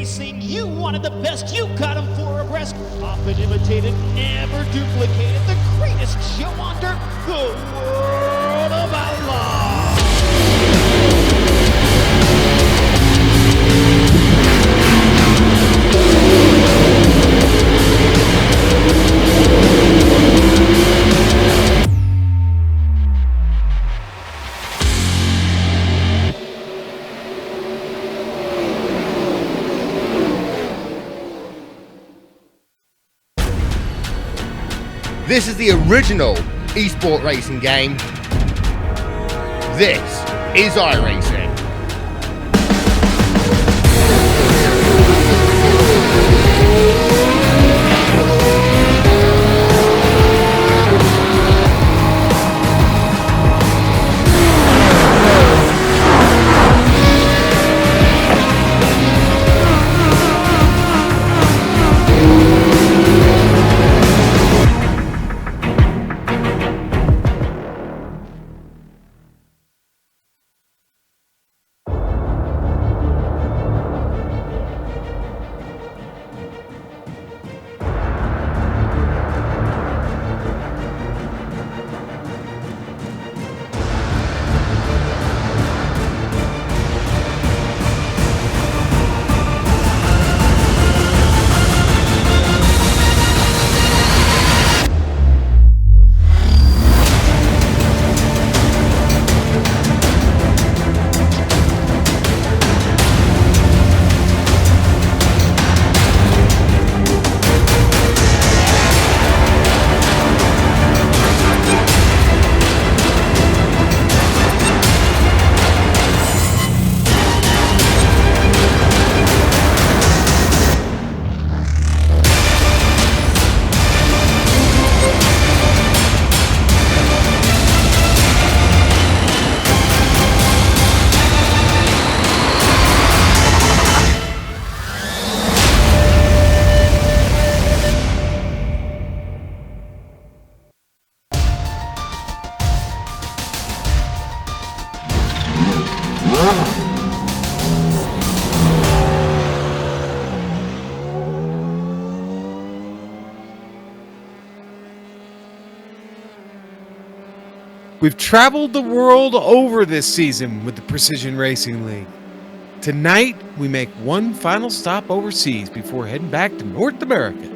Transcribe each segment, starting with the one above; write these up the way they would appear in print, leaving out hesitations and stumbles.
racing. You wanted the best, you got them 4 abreast. Often imitated, never duplicated. The greatest show on dirt, the World of Outlaws. This is the original esport racing game. This is iRacing. We've traveled the world over this season with the Precision Racing League. Tonight, we make one final stop overseas before heading back to North America.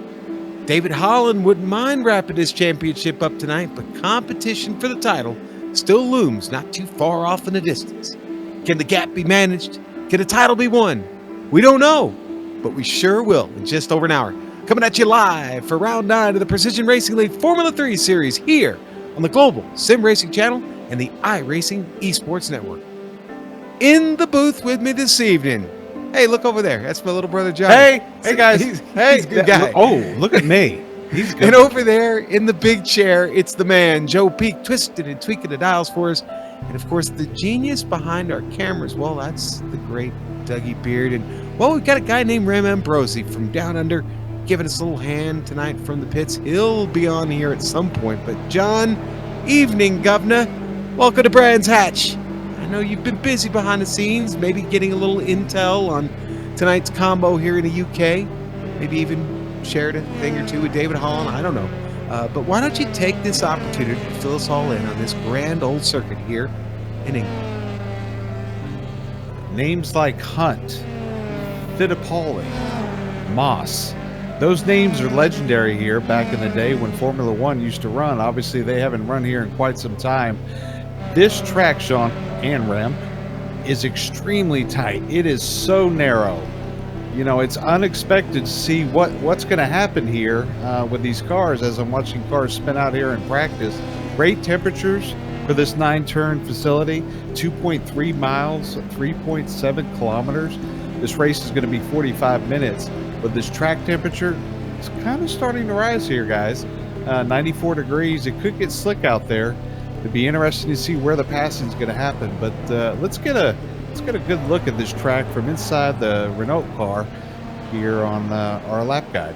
David Holland wouldn't mind wrapping his championship up tonight, but competition for the title still looms not too far off in the distance. Can the gap be managed? Can the title be won? We don't know, but we sure will in just over an hour. Coming at you live for round 9 of the Precision Racing League Formula 3 series here on the Global SimRacing Channel and the iRacing Esports Network. In the booth with me this evening. Hey, look over there. That's my little brother, John. Hey guys. He's a good guy. Oh, look at me. He's good. And over there in the big chair, it's the man, Joe Peak, twisting and tweaking the dials for us. And of course, the genius behind our cameras, well, that's the great Dougie Beard. And well, we've got a guy named Ram Ambrosi from down under giving us a little hand tonight from the pits. He'll be on here at some point. But John, evening, Governor. Welcome to Brands Hatch. I know you've been busy behind the scenes, maybe getting a little intel on tonight's combo here in the UK. Maybe even shared a thing or two with David Holland. I don't know. But why don't you take this opportunity to fill us all in on this grand old circuit here in England? Names like Hunt, Fittipaldi, Moss. Those names are legendary here back in the day when Formula One used to run. Obviously, they haven't run here in quite some time. This track, Sean and Rem, is extremely tight. It is so narrow. You know, it's unexpected to see what's going to happen here with these cars as I'm watching cars spin out here in practice. Great temperatures for this 9-turn facility, 2.3 miles, 3.7 kilometers. This race is going to be 45 minutes. But this track temperature is kind of starting to rise here, guys. 94 degrees. It could get slick out there. It'd be interesting to see where the passing is going to happen. But let's get a good look at this track from inside the Renault car here on our lap guide.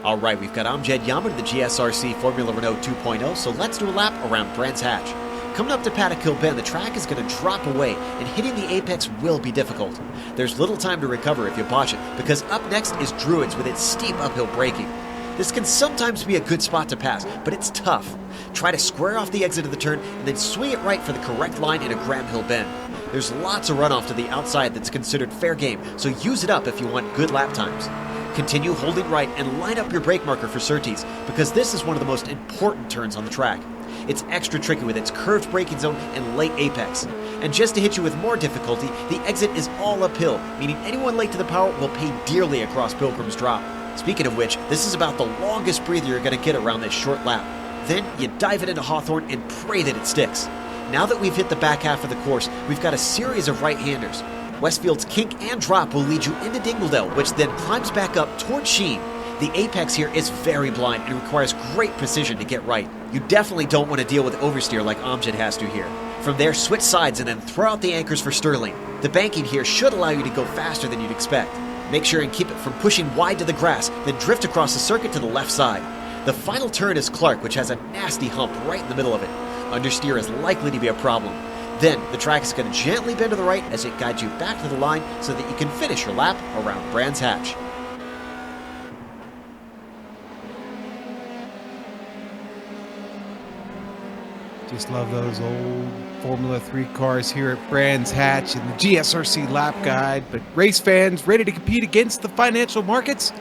All right, we've got Amjad Yamid, the GSRC Formula Renault 2.0, so let's do a lap around Brands Hatch. Coming up to Paddock Hill Bend, the track is going to drop away, and hitting the apex will be difficult. There's little time to recover if you botch it, because up next is Druids with its steep uphill braking. This can sometimes be a good spot to pass, but it's tough. Try to square off the exit of the turn, and then swing it right for the correct line in a Graham Hill Bend. There's lots of runoff to the outside that's considered fair game, so use it up if you want good lap times. Continue holding right and line up your brake marker for Surtees, because this is one of the most important turns on the track. It's extra tricky with its curved braking zone and late apex. And just to hit you with more difficulty, the exit is all uphill, meaning anyone late to the power will pay dearly across Pilgrim's Drop. Speaking of which, this is about the longest breather you're going to get around this short lap. Then you dive it into Hawthorne and pray that it sticks. Now that we've hit the back half of the course, we've got a series of right-handers. Westfield's kink and drop will lead you into Dingledale, which then climbs back up toward Sheen. The apex here is very blind and requires great precision to get right. You definitely don't want to deal with oversteer like Amjad has to here. From there, switch sides and then throw out the anchors for Sterling. The banking here should allow you to go faster than you'd expect. Make sure and keep it from pushing wide to the grass, then drift across the circuit to the left side. The final turn is Clark, which has a nasty hump right in the middle of it. Understeer is likely to be a problem. Then, the track is going to gently bend to the right as it guides you back to the line so that you can finish your lap around Brands Hatch. Just love those old Formula 3 cars here at Brands Hatch and the GSRC lap guide. But race fans ready to compete against the financial markets?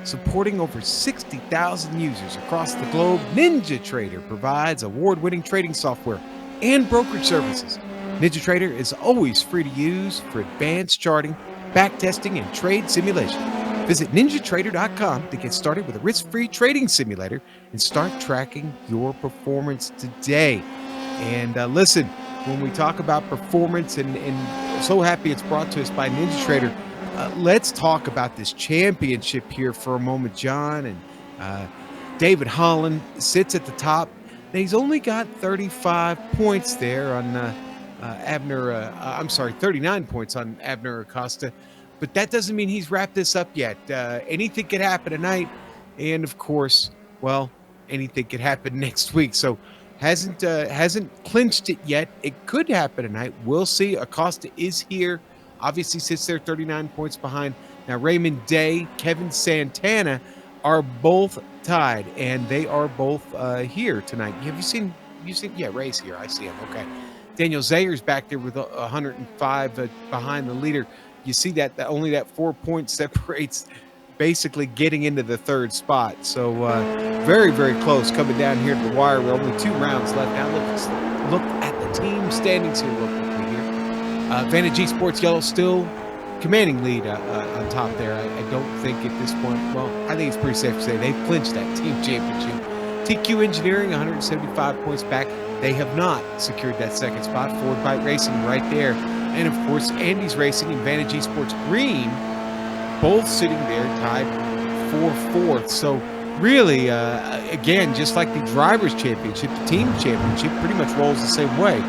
Supporting over 60,000 users across the globe, NinjaTrader provides award-winning trading software and brokerage services. NinjaTrader is always free to use for advanced charting, backtesting, and trade simulation. Visit NinjaTrader.com to get started with a risk-free trading simulator and start tracking your performance today. And listen, when we talk about performance, and so happy it's brought to us by NinjaTrader, let's talk about this championship here for a moment, John. And David Holland sits at the top. Now, he's only got 35 points there on 39 points on Abner Acosta. But that doesn't mean he's wrapped this up yet. Anything could happen tonight. And, of course, well, anything could happen next week. So hasn't clinched it yet. It could happen tonight. We'll see. Acosta is here. Obviously sits there 39 points behind. Now, Raymond Day, Kevin Santana are both tied, and they are both here tonight. Have you seen? Yeah, Ray's here. I see him. Okay. Daniel Zayer's back there with 105 behind the leader. You see that only that 4 points separates basically getting into the third spot. So very, very close coming down here to the wire with only 2 rounds left. Now look at the team standings here real quickly here. Vantage Esports Yellow still commanding lead on top there. I don't think at this point, well, I think it's pretty safe to say they've clinched that team championship. TQ Engineering, 175 points back. They have not secured that second spot. Ford Bite Racing right there. And, of course, Andy's Racing and Vantage Esports Green both sitting there tied for 4th. So, really, again, just like the Drivers' Championship, the Team Championship pretty much rolls the same way,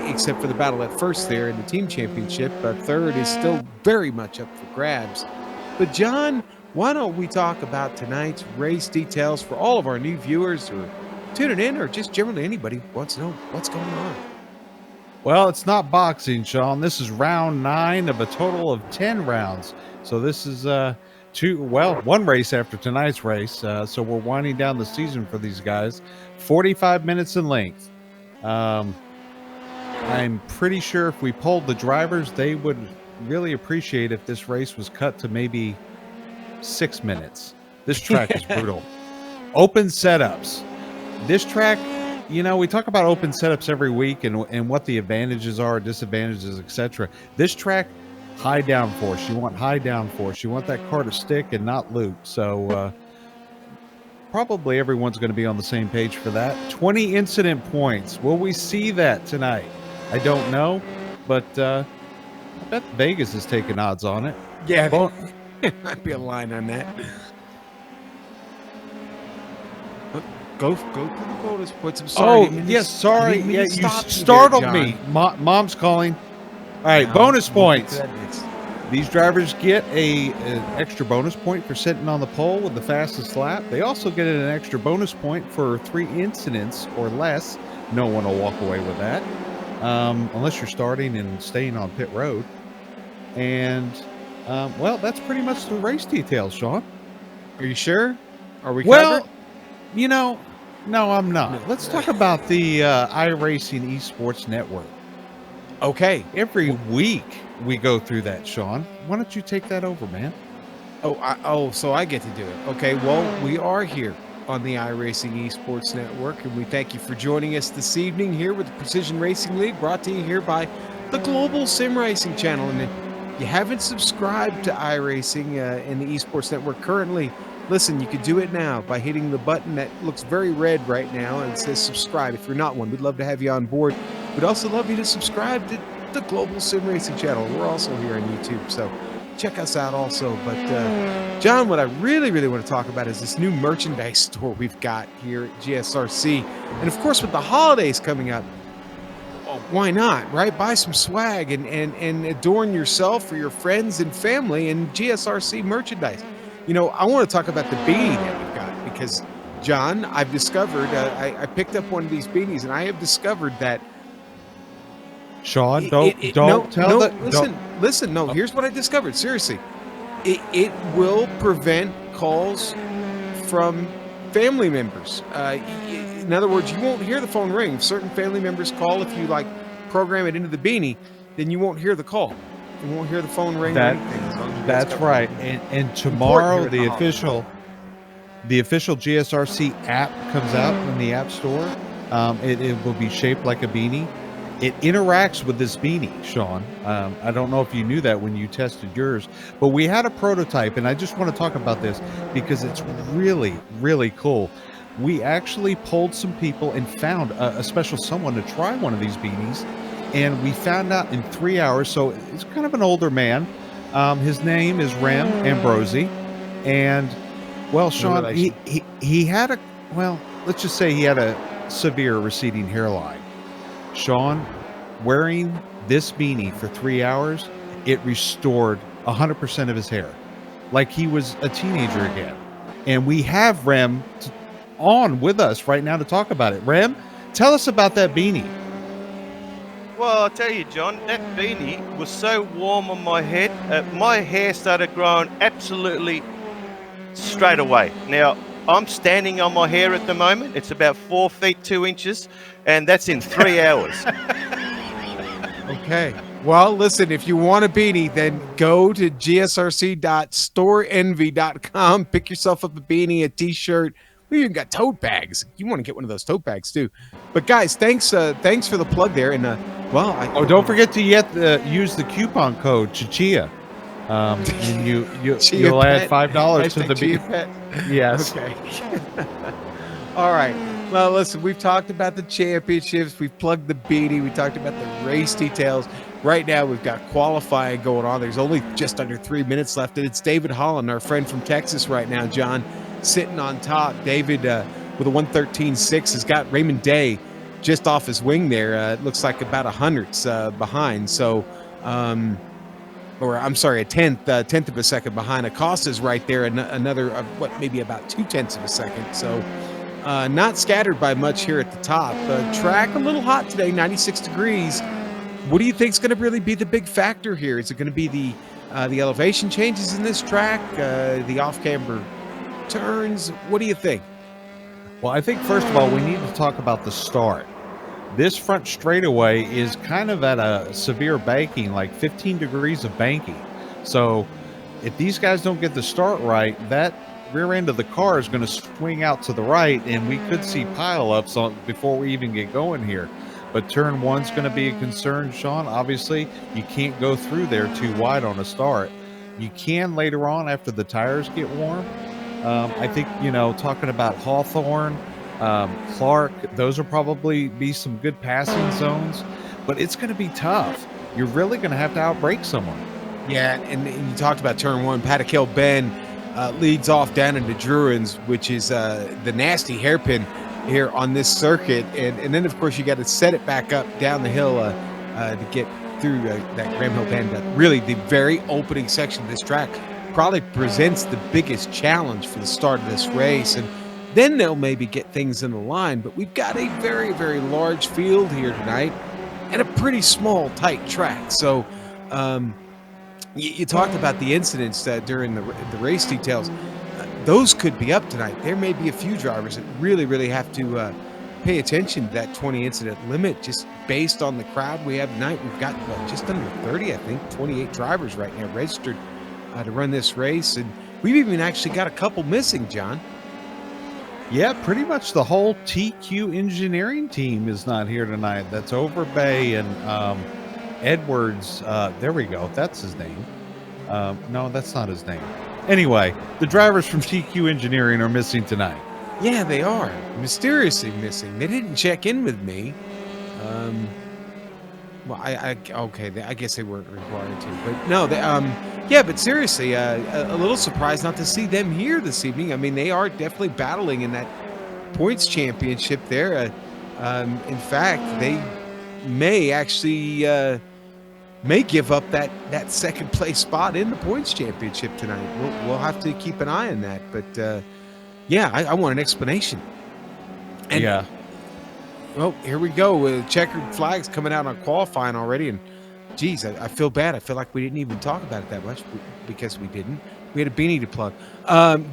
except for the battle at first there in the Team Championship. Third is still very much up for grabs. But, John, why don't we talk about tonight's race details for all of our new viewers or tuning in, or just generally anybody who wants to know what's going on? Well, it's not boxing, Sean. This is round 9 of a total of 10 rounds. So this is one race after tonight's race. So we're winding down the season for these guys. 45 minutes in length. I'm pretty sure if we polled the drivers, they would really appreciate if this race was cut to maybe 6 minutes. This track is brutal. Open setups. This track, you know, we talk about open setups every week and what the advantages are, disadvantages, etc. This track, high downforce. You want high downforce. You want that car to stick and not loop. So probably everyone's going to be on the same page for that. 20 incident points. Will we see that tonight? I don't know, but I bet Vegas is taking odds on it. Yeah, there might be a line on that. Go to the bonus points. I'm sorry. Yes, sorry. Yeah, you startled me. Mom's calling. All right, bonus points. These drivers get an extra bonus point for sitting on the pole with the fastest lap. They also get an extra bonus point for 3 incidents or less No one will walk away with that, unless you're starting and staying on pit road. And well, that's pretty much the race details, Sean. Are you sure? Are we Well, covered? no, I'm not. Let's talk about the iRacing Esports Network. Okay. Every week we go through that, Sean. Why don't you take that over, man? So I get to do it. Okay, well, we are here on the iRacing Esports Network, and we thank you for joining us this evening here with the Precision Racing League, brought to you here by the Global SimRacing Channel. And if you haven't subscribed to iRacing in the Esports Network currently, listen, you could do it now by hitting the button that looks very red right now and says subscribe. If you're not one, we'd love to have you on board. We'd also love you to subscribe to the Global SimRacing Channel. We're also here on YouTube, so check us out also. But John, what I really want to talk about is this new merchandise store we've got here at GSRC. And of course, with the holidays coming up, why not, right? Buy some swag and adorn yourself or your friends and family in GSRC merchandise. You know, I want to talk about the beanie that we've got because, John, I've discovered, I picked up one of these beanies, and I have discovered that Sean, listen. No, here's what I discovered. Seriously, it will prevent calls from family members. In other words, you won't hear the phone ring. If certain family members call, if you like program it into the beanie, then you won't hear the call. You won't hear the phone ring or anything. That's right. And tomorrow the official GSRC app comes out in the App Store. It will be shaped like a beanie. It interacts with this beanie, Sean. I don't know if you knew that when you tested yours, but we had a prototype, and I just want to talk about this because it's really cool. We actually polled some people and found a special someone to try one of these beanies, and we found out in 3 hours. So it's kind of an older man. His name is Rem Ambrosi, and well, Sean, he had let's just say he had a severe receding hairline. Sean, wearing this beanie for 3 hours, it restored 100% of his hair, like he was a teenager again. And we have Rem on with us right now to talk about it. Rem, tell us about that beanie. Well, I'll tell you, John, that beanie was so warm on my head, my hair started growing absolutely straight away. Now, I'm standing on my hair at the moment. It's about 4 feet 2 inches, and that's in 3 hours. Okay. Well, listen, if you want a beanie, then go to gsrc.storeenvy.com. Pick yourself up a beanie, a t-shirt. We even got tote bags. You want to get one of those tote bags too. But guys, thanks for the plug there. And don't forget to use the coupon code Chichia. And you'll add $5 to the beanie. Yes. Okay. All right. Well, listen, we've talked about the championships. We've plugged the beanie. We talked about the race details. Right now, we've got qualifying going on. There's only just under 3 minutes left. And it's David Holland, our friend from Texas right now, John, sitting on top. David, with a 113.6, has got Raymond Day just off his wing there. It looks like about 100ths behind. So, or I'm sorry, a tenth of a second behind. Acosta's right there, another maybe about 0.2 of a second. So not scattered by much here at the top. Track a little hot today, 96 degrees. What do you think is going to really be the big factor here? Is it going to be the elevation changes in this track, the off-camber turns? What do you think? Well, I think first of all we need to talk about the start. This front straightaway is kind of at a severe banking, like 15 degrees of banking. So if these guys don't get the start right, that rear end of the car is going to swing out to the right, and we could see pile-ups before we even get going here. But turn one's going to be a concern, Sean. Obviously, you can't go through there too wide on a start. You can later on after the tires get warm. I think, talking about Hawthorne, Clark, those will probably be some good passing zones, but it's going to be tough. You're really going to have to outbrake someone. Yeah, and you talked about turn one. Paddock Hill Bend leads off down into Druins, which is the nasty hairpin here on this circuit. And then, of course, you got to set it back up down the hill to get through that Graham Hill Bend. Really, the very opening section of this track probably presents the biggest challenge for the start of this race. And then they'll maybe get things in the line. But we've got a very, very large field here tonight and a pretty small, tight track. So you talked about the incidents during the race details. Those could be up tonight. There may be a few drivers that really, really have to pay attention to that 20 incident limit just based on the crowd we have tonight. We've got just under 30, I think, 28 drivers right now registered to run this race. And we've even actually got a couple missing, John. Yeah, pretty much the whole TQ engineering team is not here tonight. That's Overbay and Edwards. There we go. That's his name. No, that's not his name. Anyway, the drivers from TQ Engineering are missing tonight. Yeah, they are. Mysteriously missing. They didn't check in with me. Well, I guess they weren't required to. But no, they, yeah, but seriously, a little surprised not to see them here this evening. I mean, they are definitely battling in that points championship there. In fact, they may actually may give up that second place spot in the points championship tonight. We'll have to keep an eye on that. But yeah, I want an explanation. And, yeah. Oh, here we go. Checkered flags coming out on qualifying already. And geez, I feel bad. I feel like we didn't even talk about it that much because we didn't. We had a beanie to plug.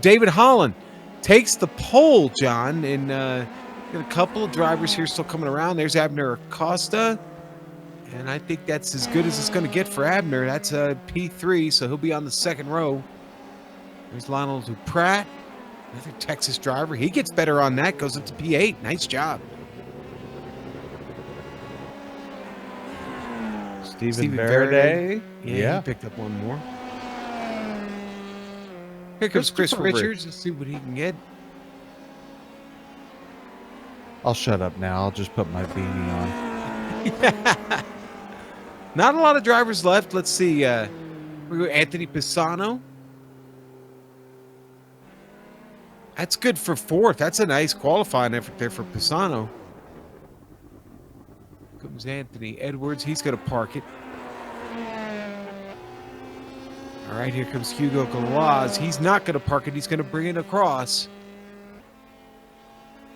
David Holland takes the pole, John. And got a couple of drivers here still coming around. There's Abner Acosta. And I think that's as good as it's going to get for Abner. That's a P3, so he'll be on the second row. There's Lionel Pratt, another Texas driver. He gets better on that, goes up to P8. Nice job. Stephen Verde. Yeah, he picked up one more. Here comes Chris Richards. Let's see what he can get. I'll shut up now. I'll just put my beanie on. Not a lot of drivers left. Let's see. We go Anthony Pisano. That's good for fourth. That's a nice qualifying effort there for Pisano. Comes Anthony Edwards. He's going to park it. All right, here comes Hugo Galaz. He's not going to park it. He's going to bring it across.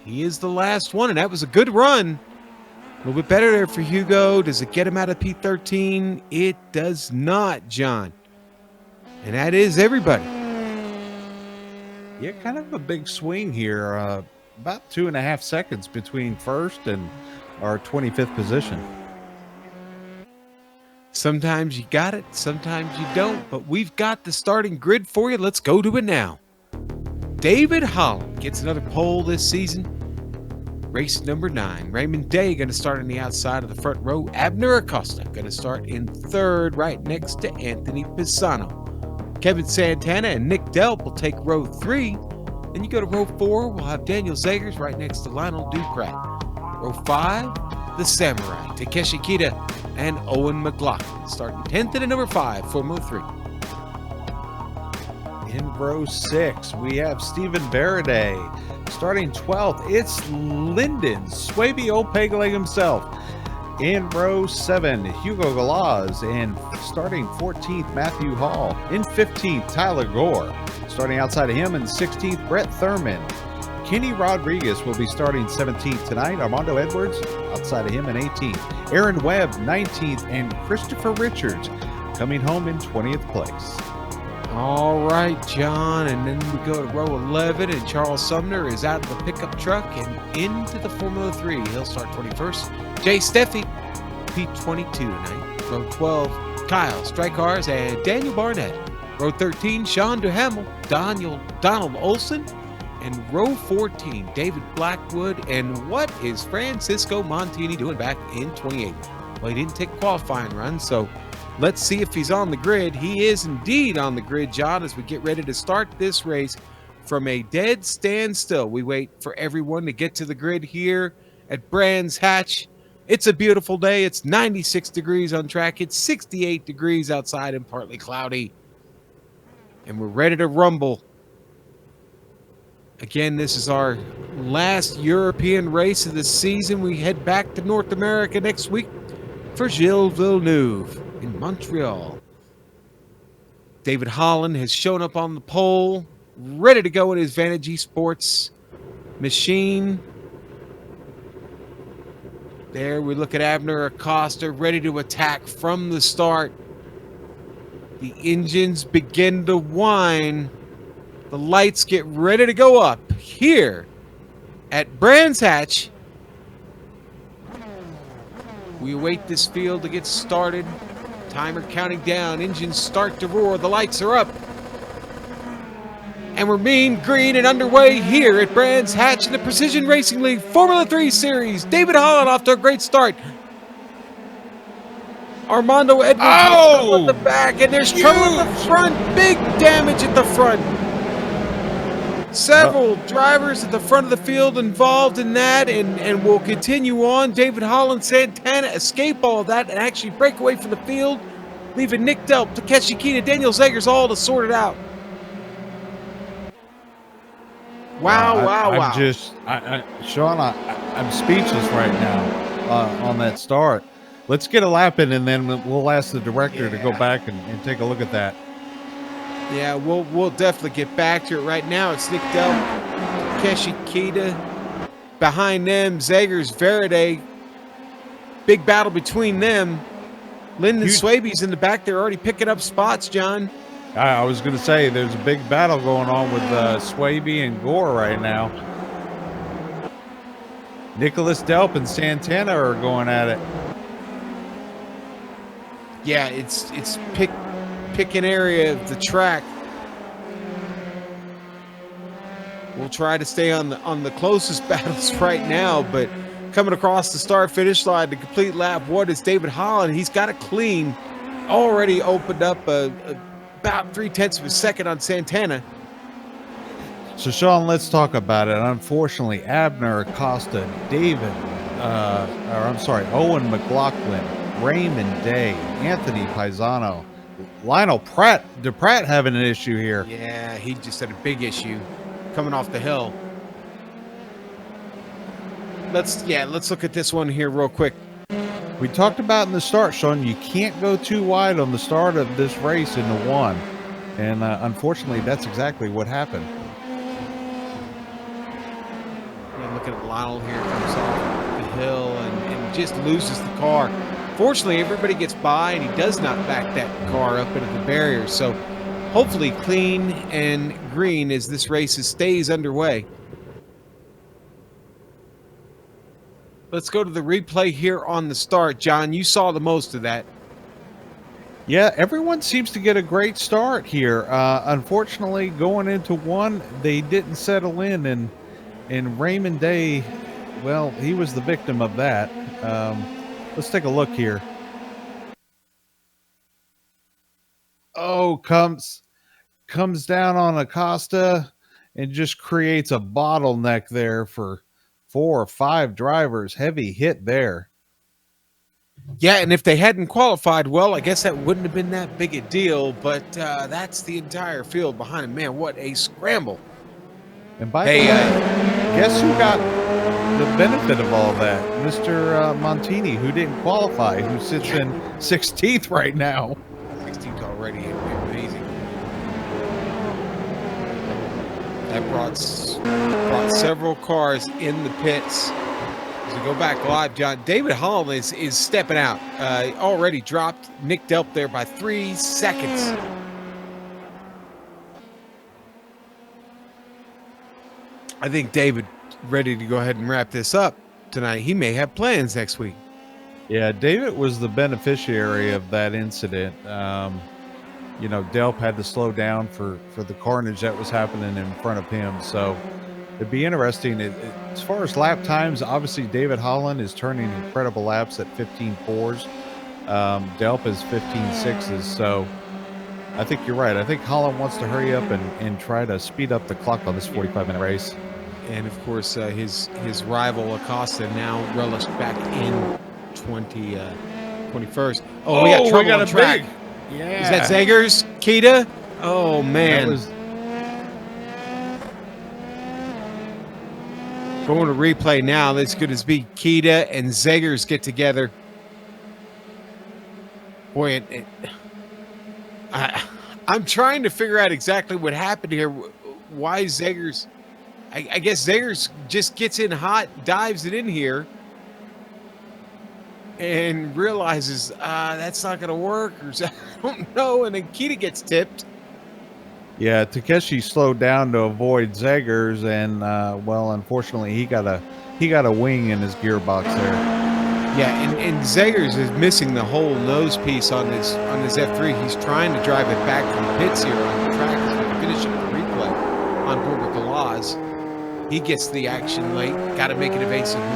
He is the last one, and that was a good run. A little bit better there for Hugo. Does it get him out of P13? It does not, John. And that is everybody. Yeah, kind of a big swing here. About 2.5 seconds between first and our 25th position. Sometimes you got it, sometimes you don't. But we've got the starting grid for you. Let's go to it now. David Holland gets another pole this season. Race number 9. Raymond Day going to start on the outside of the front row. Abner Acosta going to start in third, right next to Anthony Pisano. Kevin Santana and Nick Delp will take row 3. Then you go to row 4. We'll have Daniel Zegers right next to Lionel Duprat. Row 5, the Samurai, Takeshi Kita and Owen McLaughlin. Starting 10th and number 5, Formula 3. In row 6, we have Stephen Verde. Starting 12th, it's Lyndon Swaby O'Pegleg himself. In row 7, Hugo Galaz. And starting 14th, Matthew Hall. In 15th, Tyler Gore. Starting outside of him in 16th, Brett Thurman. Kenny Rodriguez will be starting 17th tonight. Armando Edwards outside of him in 18th. Aaron Webb, 19th. And Christopher Richards coming home in 20th place. All right, John, and then we go to row 11, and Charles Sumner is out of the pickup truck and into the Formula 3. He'll start 21st. Jay Steffi, P22 tonight. Row 12, Kyle Strykars and Daniel Barnett. Row 13, Sean Duhamel, Donald Olson. And row 14, David Blackwood. And what is Francisco Montini doing back in 28? Well, he didn't take a qualifying run, so let's see if he's on the grid. He is indeed on the grid, John, as we get ready to start this race from a dead standstill. We wait for everyone to get to the grid here at Brands Hatch. It's a beautiful day. It's 96 degrees on track. It's 68 degrees outside and partly cloudy. And we're ready to rumble. Again, this is our last European race of the season. We head back to North America next week for Gilles Villeneuve in Montreal. David Holland has shown up on the pole, ready to go in his Vantage Sports machine. There we look at Abner Acosta ready to attack from the start. The engines begin to whine. The lights get ready to go up here at Brands Hatch. We await this field to get started. Timer counting down. Engines start to roar. The lights are up. And we're mean, green, and underway here at Brands Hatch in the Precision Racing League Formula 3 Series. David Holland off to a great start. Armando Edwards at the back, and there's trouble at the front. Big damage at the front. Several drivers at the front of the field involved in that, and we'll continue on. David Holland, Santana escape all of that and actually break away from the field, leaving Nick Delp, Takeshi Kita, Daniel Zegers all to sort it out. Wow. Sean, I'm speechless right now on that start. Let's get a lap in, and then we'll ask the director to go back and take a look at that. Yeah, we'll definitely get back to it. Right now, it's Nick Delp, Takeshi Kita. Behind them, Zegers, Verde. Big battle between them. Lyndon Swaby's in the back. They're already picking up spots, John. I was going to say, there's a big battle going on with Swaby and Gore right now. Nicholas Delp and Santana are going at it. Yeah, it's pick an area of the track. We'll try to stay on the closest battles right now, but coming across the start-finish line to complete lap one is David Holland. He's got a clean. Already opened up about 0.3 of a second on Santana. So, Sean, let's talk about it. Unfortunately, Abner Acosta, Owen McLaughlin, Raymond Day, Anthony Paisano, Lionel DePratt having an issue here. Yeah, he just had a big issue coming off the hill. Let's look at this one here real quick. We talked about in the start, Sean, you can't go too wide on the start of this race into one. And unfortunately, that's exactly what happened. Yeah, looking at Lionel here, comes off the hill and just loses the car. Fortunately, everybody gets by, and he does not back that car up into the barrier. So hopefully clean and green as this race stays underway. Let's go to the replay here on the start. John, you saw the most of that. Yeah, everyone seems to get a great start here. Unfortunately, going into one, they didn't settle in, and Raymond Day, well, he was the victim of that. Let's take a look here. Oh, comes down on Acosta and just creates a bottleneck there for 4 or 5 drivers. Heavy hit there. Yeah, and if they hadn't qualified, well, I guess that wouldn't have been that big a deal, but that's the entire field behind him. Man, what a scramble. And by the way, guess who got the benefit of all that? Mr. Montini, who didn't qualify, who sits in 16th right now. 16th already, amazing. That brought several cars in the pits. As we go back live, John, David Holland is stepping out. Already dropped Nick Delp there by 3 seconds. I think David ready to go ahead and wrap this up tonight. He may have plans next week. Yeah, David was the beneficiary of that incident. Delp had to slow down for the carnage that was happening in front of him. So it'd be interesting. As far as lap times, obviously David Holland is turning incredible laps at 15.4s. Delp is 15.6s. So I think you're right. I think Holland wants to hurry up and try to speed up the clock on this 45-minute race. And of course, his rival Acosta now relished back in 21st. Oh, we got trouble on track. Yeah. Is that Zegers? Kita? Oh, man. Going to replay now. That's good as be Kita and Zegers get together. Boy, I'm trying to figure out exactly what happened here. Why Zegers I guess Zegers just gets in hot, dives it in here, and realizes that's not going to work, or I don't know, and then Kita gets tipped. Yeah, Takeshi slowed down to avoid Zegers, and well, unfortunately, he got a wing in his gearbox there. Yeah, and Zegers is missing the whole nose piece on his F3. He's trying to drive it back from pits here on the track as we finish up the replay on board with the laws. He gets the action late. Got to make an evasive move.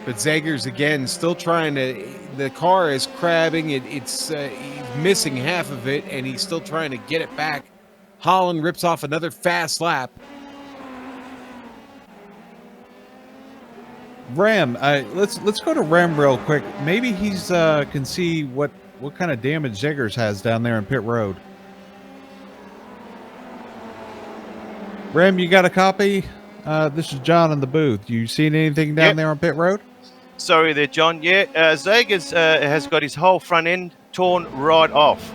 But Zegers again still trying to. The car is crabbing. It's he's missing half of it, and he's still trying to get it back. Holland rips off another fast lap. Rem, let's go to Rem real quick. Maybe he's can see what kind of damage Zegers has down there in pit road. Rem, you got a copy? This is John in the booth. You seen anything down there on pit road? Sorry there, John. Yeah, Zegers has got his whole front end torn right off.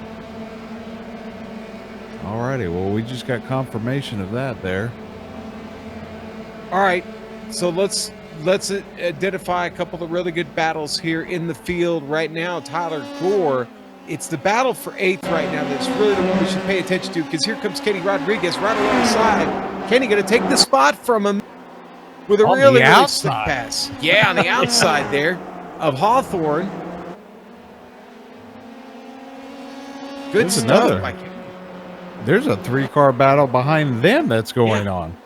Alrighty, well, we just got confirmation of that there. All right, so let's identify a couple of really good battles here in the field right now. Tyler Gore, it's the battle for 8th right now that's really the one we should pay attention to, because here comes Kenny Rodriguez right alongside. Kenny going to take the spot from him with a really slick pass. Yeah, on the outside there of Hawthorne. Good There's stuff. another. There's a 3-car battle behind them that's going on.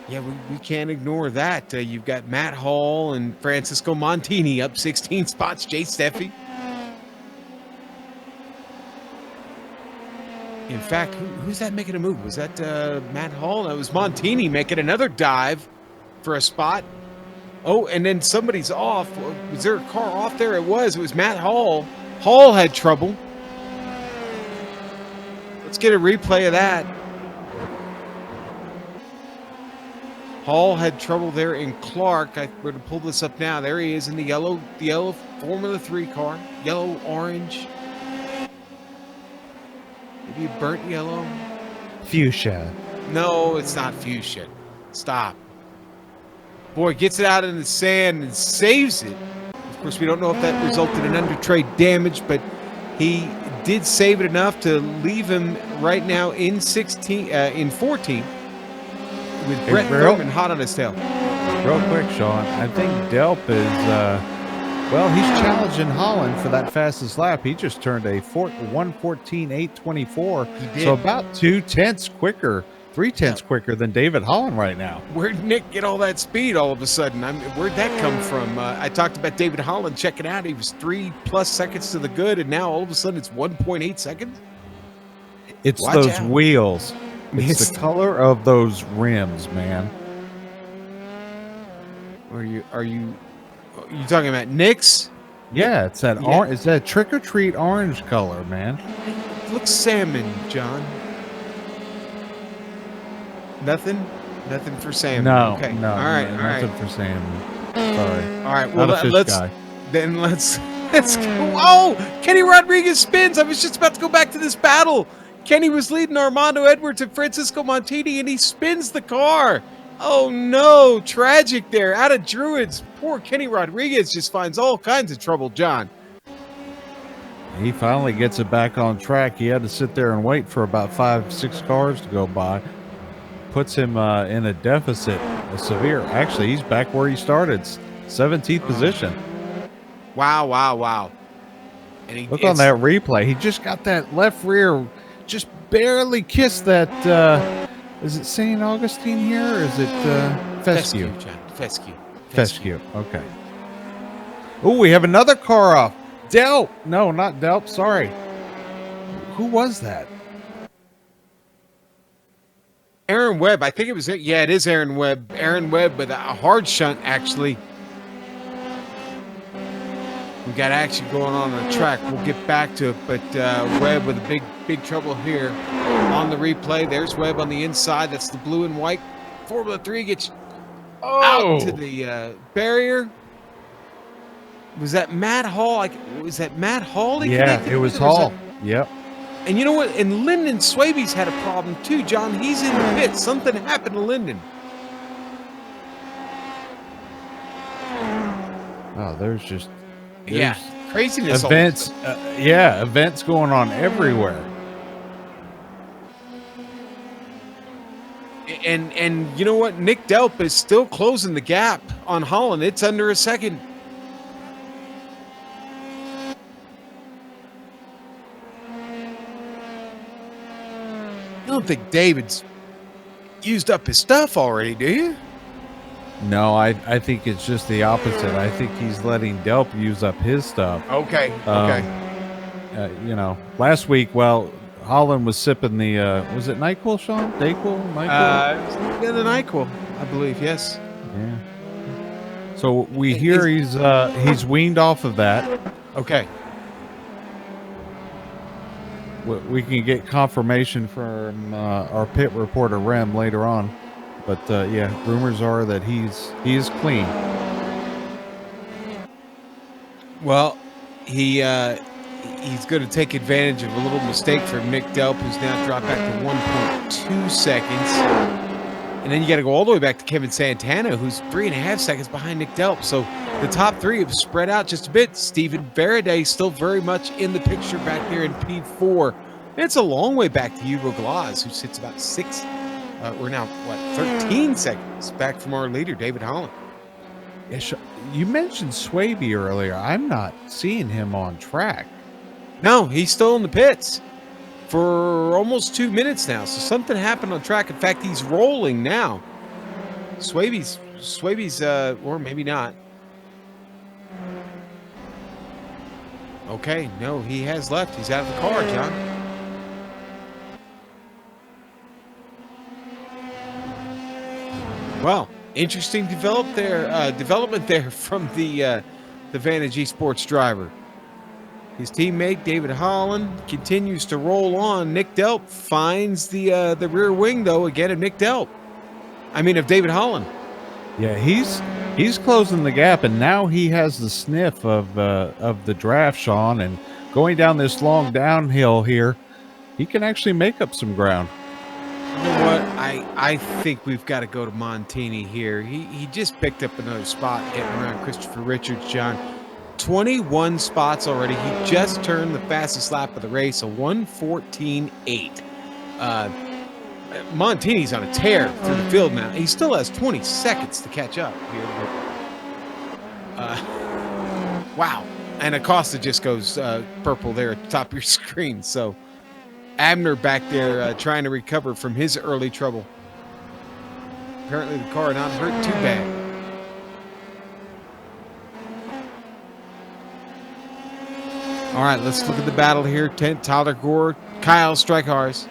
Yeah, we can't ignore that. You've got Matt Hall and Francisco Montini up 16 spots. Jay Steffi. In fact, who's that making a move? Was that Matt Hall? No, it was Montini making another dive for a spot. Oh, and then somebody's off. Was there a car off there? It was Matt Hall. Hall had trouble. Let's get a replay of that. Hall had trouble there in Clark. We're going to pull this up now. There he is in the yellow Formula 3 car. Yellow, orange. Maybe a burnt yellow. Fuchsia. No, it's not fuchsia. Stop. Boy, gets it out in the sand and saves it. Of course, we don't know if that resulted in under-trade damage, but he did save it enough to leave him right now in 14th. With Brett Thurman hot on his tail. Real quick, Sean, I think Delp is, well, he's challenging Holland for that fastest lap. He just turned a 1:14.824. He did. So about 0.2 quicker, 0.3 quicker than David Holland right now. Where'd Nick get all that speed all of a sudden? Where'd that come from? I talked about David Holland checking out. He was 3+ seconds to the good, and now all of a sudden it's 1.8 seconds? It's Watch those out. wheels. It's the color of those rims, man. Are you talking about Nick's? Yeah, it's that orange. It's that trick or treat orange color, man. It looks salmon, John. Nothing for salmon. No, Okay. no, All right. nothing for salmon. Sorry. All right. Well, Not a fish guy. let's go. Oh, Kenny Rodriguez spins. I was just about to go back to this battle. Kenny was leading Armando Edwards and Francisco Montini, and he spins the car. Oh, no. Tragic there. Out of Druids. Poor Kenny Rodriguez just finds all kinds of trouble, John. He finally gets it back on track. He had to sit there and wait for about 5-6 cars to go by. Puts him in a deficit, a severe. Actually, he's back where he started, 17th position. Wow. And Look on that replay. He just got that left rear, just barely kissed that. Is it St. Augustine here, or is it Fescue? John. Fescue. Fescue. Okay. Oh, we have another car off. Delp. No, not Delp. Sorry. Who was that? Aaron Webb. I think it was. Yeah, it is Aaron Webb. Aaron Webb with a hard shunt, actually. We got action going on the track. We'll get back to it, but Webb with a big trouble here on the replay. There's Webb on the inside. That's the blue and white. Formula 3 gets out to the barrier. Was that Matt Hall? Was that Matt Hall? Yeah, it was Hall. Yep. And you know what? And Lyndon Swaby's had a problem too, John. He's in the pit. Something happened to Lyndon. Oh, there's craziness. events. Events going on everywhere. And you know what? Nick Delp is still closing the gap on Holland. It's under a second. I don't think David's used up his stuff already, do you? No, I think it's just the opposite. I think he's letting Delp use up his stuff. Okay. Last week, Holland was sipping the, was it NyQuil, Sean? DayQuil? NyQuil? The NyQuil, I believe, yes. Yeah. So we hear he's weaned off of that. Okay. We can get confirmation from our pit reporter, Rem, later on. But, rumors are that he is clean. Well, He's going to take advantage of a little mistake from Nick Delp, who's now dropped back to 1.2 seconds. And then you got to go all the way back to Kevin Santana, who's 3.5 seconds behind Nick Delp. So the top three have spread out just a bit. Stephen Faraday still very much in the picture back there in P4. It's a long way back to Hugo Glaz, who sits about 13 seconds back from our leader, David Holland. You mentioned Swaby earlier. I'm not seeing him on track. No, he's still in the pits for almost 2 minutes now. So something happened on track. In fact, he's rolling now. Swaby's, or maybe not. Okay, no, he has left. He's out of the car, John. Well, interesting development there from the Vantage Esports driver. His teammate David Holland continues to roll on. Nick Delp finds the rear wing though again of Nick Delp. Of David Holland. Yeah, he's closing the gap, and now he has the sniff of the draft, Sean. And going down this long downhill here, he can actually make up some ground. You know what? I think we've got to go to Montini here. He just picked up another spot getting around Christopher Richards, John. 21 spots already. He just turned the fastest lap of the race, a 1:14.8. Montini's on a tear through the field now. He still has 20 seconds to catch up here. Wow. And Acosta just goes purple there at the top of your screen. So Abner back there trying to recover from his early trouble. Apparently the car not hurt too bad. All right, let's look at the battle here. Tyler Gore, Kyle Strikars.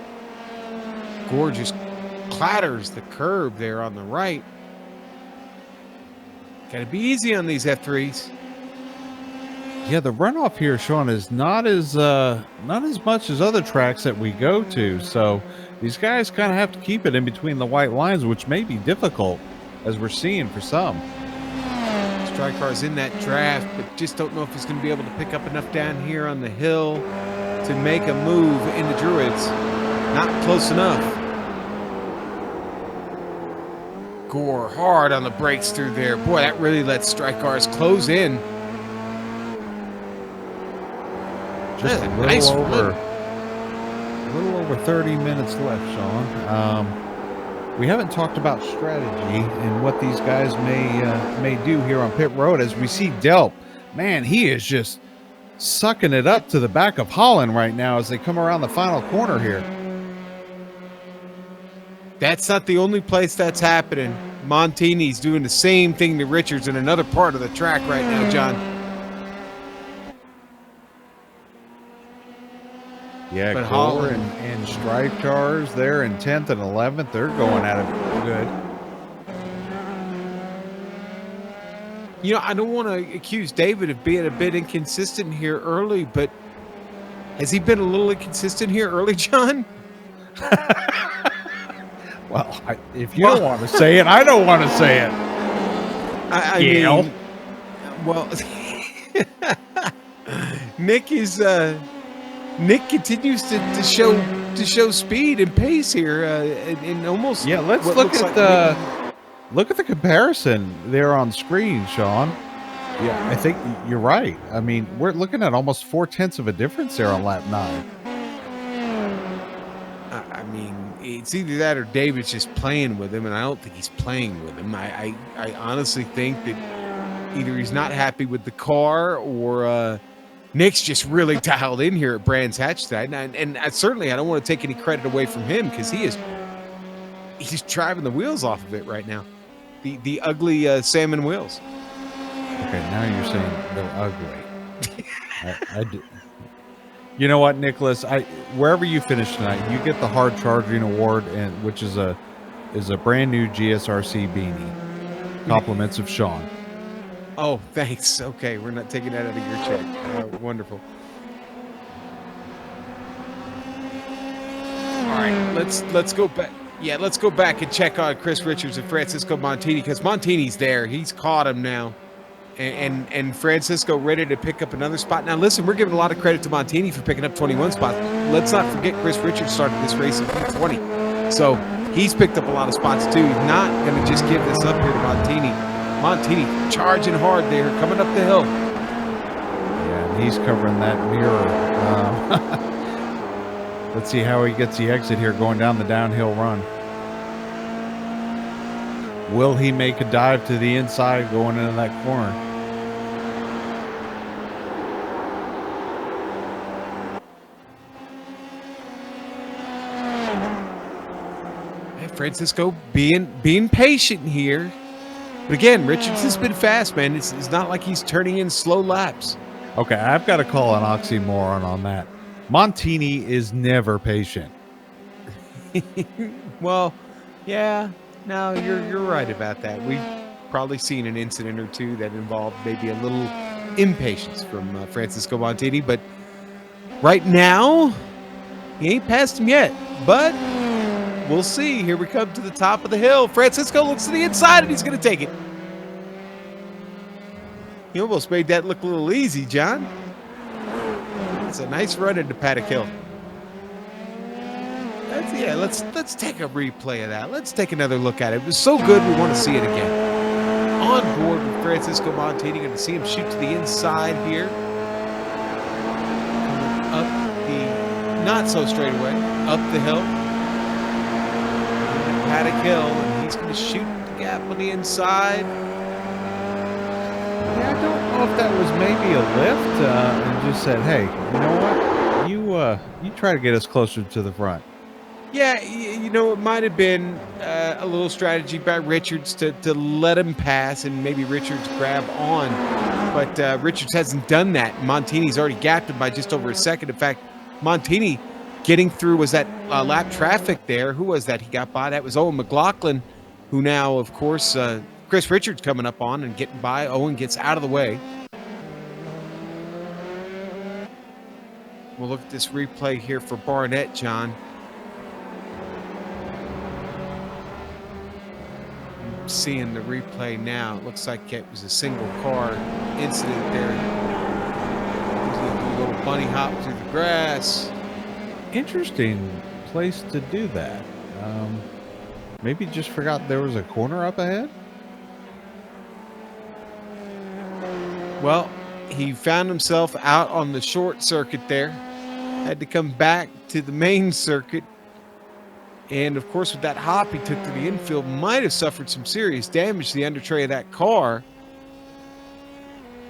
Gore just clatters the curb there on the right. Got to be easy on these F3s. Yeah, the runoff here, Sean, is not as much as other tracks that we go to. So these guys kind of have to keep it in between the white lines, which may be difficult, as we're seeing for some. Strikar's in that draft, but just don't know if he's going to be able to pick up enough down here on the hill to make a move in the Druids. Not close enough. Gore hard on the brakes through there. Boy, that really lets Strikars close in. Just a little over 30 minutes left, Sean. We haven't talked about strategy and what these guys may do here on pit road. As we see Delp, man, he is just sucking it up to the back of Holland right now as they come around the final corner here. That's not the only place that's happening. Montini's doing the same thing to Richards in another part of the track right now, John. Yeah, but Gore Holland and Stripe Cars there in 10th and 11th. They're going at it good. You know, I don't want to accuse David of being a bit inconsistent here early, but has he been a little inconsistent here early, John? Well, if you don't want to say it, I don't want to say it. I mean, well, Nick is Nick continues to show speed and pace here, and almost Let's what look looks at like look at the comparison there on screen, Sean. Yeah, I think you're right. I mean, we're looking at almost 4/10 of a difference there on lap 9. I mean, it's either that or David's just playing with him, and I don't think he's playing with him. I honestly think that either he's not happy with the car, or Nick's just really dialed in here at Brands Hatch tonight. And I certainly I don't want to take any credit away from him, because he's driving the wheels off of it right now. The ugly salmon wheels. Okay, now you're saying they're ugly. You know what, Nicholas? Wherever you finish tonight, you get the hard charging award, and which is a brand new GSRC beanie. Compliments of Sean. Oh, thanks. Okay, we're not taking that out of your check. Wonderful. All right, let's go back. Yeah, let's go back and check on Chris Richards and Francisco Montini, because Montini's there. He's caught him now. And Francisco ready to pick up another spot. Now, listen, we're giving a lot of credit to Montini for picking up 21 spots. Let's not forget Chris Richards started this race in 20. So he's picked up a lot of spots, too. He's not going to just give this up here to Montini. Montini charging hard there, coming up the hill. Yeah, and he's covering that mirror. Let's see how he gets the exit here going down the downhill run. Will he make a dive to the inside going into that corner? Hey, Francisco being patient here. But again, Richards has been fast, man. It's not like he's turning in slow laps. Okay, I've got to call an oxymoron on that. Montini is never patient. Well, yeah. No, you're right about that. We've probably seen an incident or two that involved maybe a little impatience from Francisco Montini, but right now, he ain't passed him yet. But we'll see. Here we come to the top of the hill. Francisco looks to the inside, and he's going to take it. He almost made that look a little easy, John. It's a nice run into Paddock Hill. Let's take a replay of that. Let's take another look at it. It was so good, we want to see it again. On board with Francisco Montini. Going to see him shoot to the inside here. Up the, not so straight away, up the hill. Paddock Hill, and he's going to shoot the gap on the inside. Yeah, I don't know if that was maybe a lift and just said, hey, you know what? You try to get us closer to the front. Yeah, you know, it might have been a little strategy by Richards to let him pass and maybe Richards grab on. But Richards hasn't done that. Montini's already gapped him by just over a second. In fact, Montini getting through was that lap traffic there. Who was that he got by? That was Owen McLaughlin, who now, of course, Chris Richards coming up on and getting by. Owen gets out of the way. We'll look at this replay here for Barnett, John. Seeing the replay now, it looks like it was a single car incident there. He's going to do a little bunny hop through the grass. Interesting place to do that. Maybe just forgot there was a corner up ahead. Well, he found himself out on the short circuit there. Had to come back to the main circuit. And, of course, with that hop he took to the infield, might have suffered some serious damage to the under tray of that car.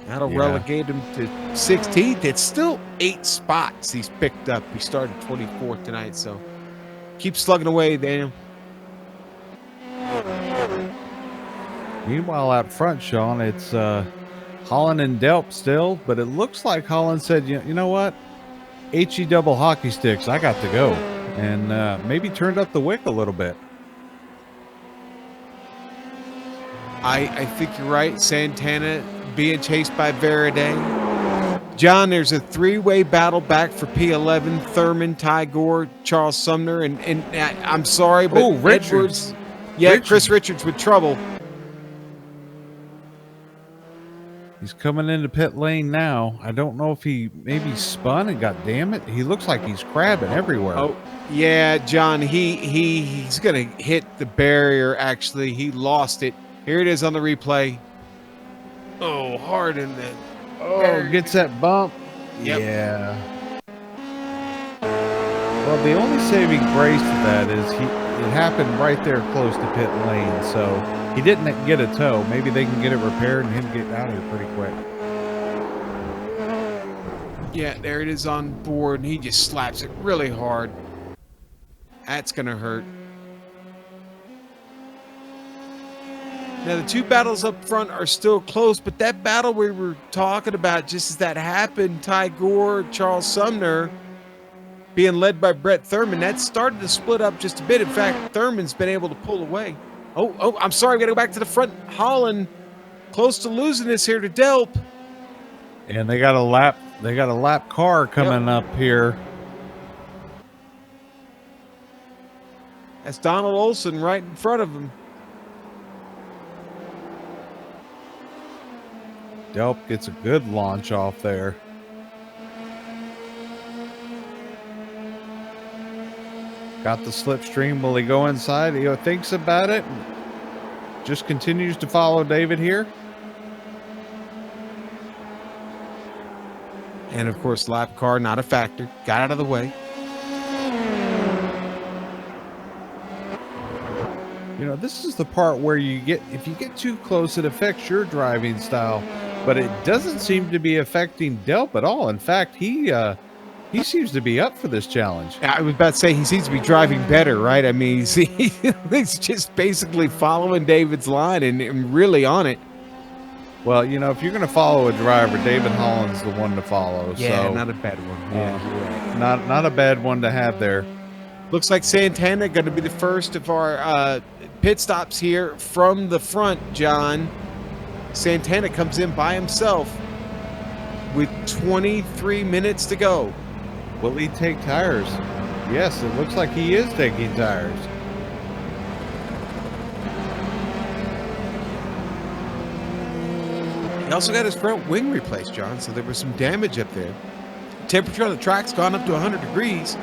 That'll relegate him to 16th. It's still 8 spots he's picked up. He started 24th tonight, so keep slugging away, Daniel. Meanwhile, out front, Sean, it's Holland and Delp still, but it looks like Holland said, you know what? HE double hockey sticks, I got to go. And maybe turned up the wick a little bit. I think you're right. Santana being chased by Veraday. John, there's a 3-way battle back for P11. Thurman, Ty Gore, Charles Sumner, and I'm sorry, but Richards. Edwards. Yeah, Chris Richards with trouble. He's coming into pit lane now. I don't know if he maybe spun and got damn it. He looks like he's crabbing everywhere. Oh, yeah, John, he's going to hit the barrier, actually. He lost it. Here it is on the replay. Oh, hard in the... Oh, gets that bump. Yep. Yeah. Well, the only saving grace to that is it happened right there close to pit lane, so he didn't get a tow. Maybe they can get it repaired and him get out of here pretty quick. Yeah, there it is on board, and he just slaps it really hard. That's going to hurt. Now, the two battles up front are still close, but that battle we were talking about, just as that happened, Ty Gore, Charles Sumner, being led by Brett Thurman, that started to split up just a bit. In fact, Thurman's been able to pull away. Oh, I'm sorry, we got to go back to the front. Holland close to losing this here to Delp. And they got a lap car coming up here. That's Donald Olson right in front of him. Delp gets a good launch off there. Got the slipstream. Will he go inside? He thinks about it. Just continues to follow David here. And of course, lap car, not a factor. Got out of the way. You know, this is the part where if you get too close, it affects your driving style, but it doesn't seem to be affecting Delp at all. In fact, he seems to be up for this challenge. I was about to say he seems to be driving better, right? I mean, he's just basically following David's line and really on it. Well, you know, if you're going to follow a driver, David Holland's the one to follow. Yeah, so, not a bad one. Yeah, not a bad one to have there. Looks like Santana going to be the first of our pit stops here from the front, John. Santana comes in by himself with 23 minutes to go. Will he take tires? Yes, it looks like he is taking tires. He also got his front wing replaced, John, so there was some damage up there. Temperature on the track's gone up to 100 degrees.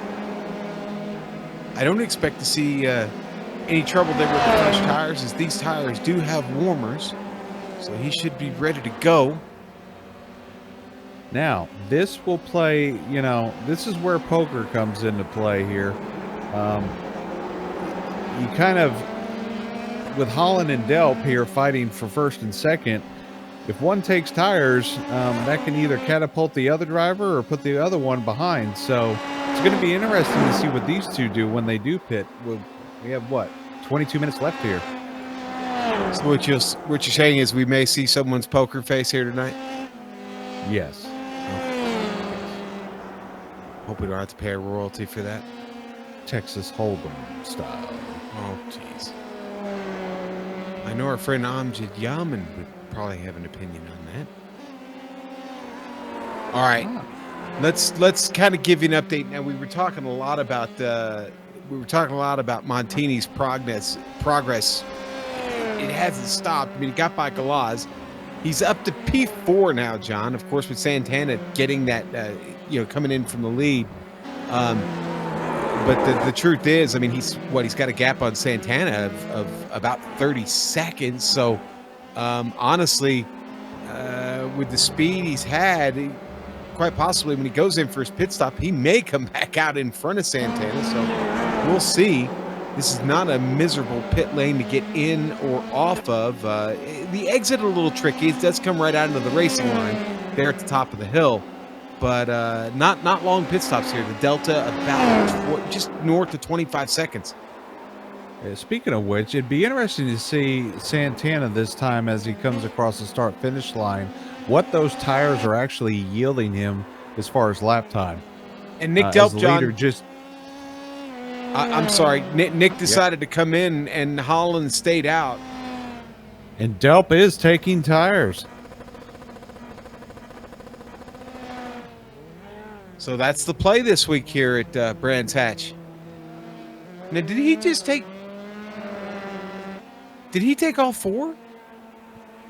I don't expect to see any trouble there with the fresh tires, as these tires do have warmers, so he should be ready to go. Now, this will play, you know, this is where poker comes into play here. You kind of, with Holland and Delp here fighting for first and second, if one takes tires, that can either catapult the other driver or put the other one behind. So it's going to be interesting to see what these two do when they do pit. We have, what, 22 minutes left here. So what you're saying is we may see someone's poker face here tonight? Yes. Hope we don't have to pay a royalty for that. Texas Hold'em style. Oh, jeez. I know our friend Amjad Yaman would probably have an opinion on that. All right, let's kind of give you an update. Now, we were talking a lot about Montini's progress. It hasn't stopped. I mean, he got by Galaz. He's up to P4 now, John. Of course, with Santana getting that, coming in from the lead. But the truth is, I mean, he's got a gap on Santana of about 30 seconds. So, honestly, with the speed he's had, quite possibly when he goes in for his pit stop, he may come back out in front of Santana. So we'll see. This is not a miserable pit lane to get in or off of. The exit a little tricky. It does come right out into the racing line there at the top of the hill. But not long pit stops here. The delta about just north of 25 seconds. Speaking of which, it'd be interesting to see Santana this time as he comes across the start-finish line, what those tires are actually yielding him as far as lap time. And Nick Delp, John, just... I'm sorry, Nick decided to come in and Holland stayed out. And Delp is taking tires. So that's the play this week here at Brands Hatch. Now, did he take all four?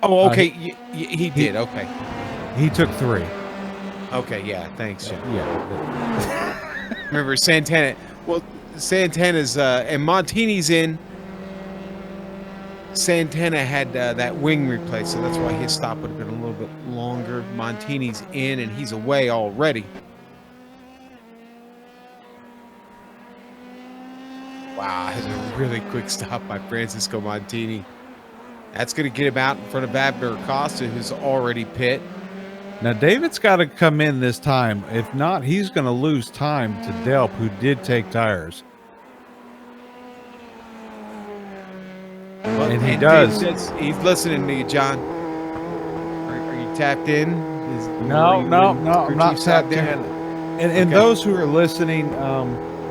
Oh, okay. He did. Okay. He took 3. Okay. Yeah. Thanks, John. Yeah. Remember Santana? Well, Santana's and Montini's in. Santana had that wing replaced, so that's why his stop would have been a little bit longer. Montini's in, and he's away already. Wow, that's a really quick stop by Francisco Montini. That's going to get him out in front of Abner Acosta, who's already pit. Now, David's got to come in this time. If not, he's going to lose time to Delp, who did take tires. And he does. He's listening to you, John. Are you tapped in? No, I'm not tapped in. And Okay. those who are listening,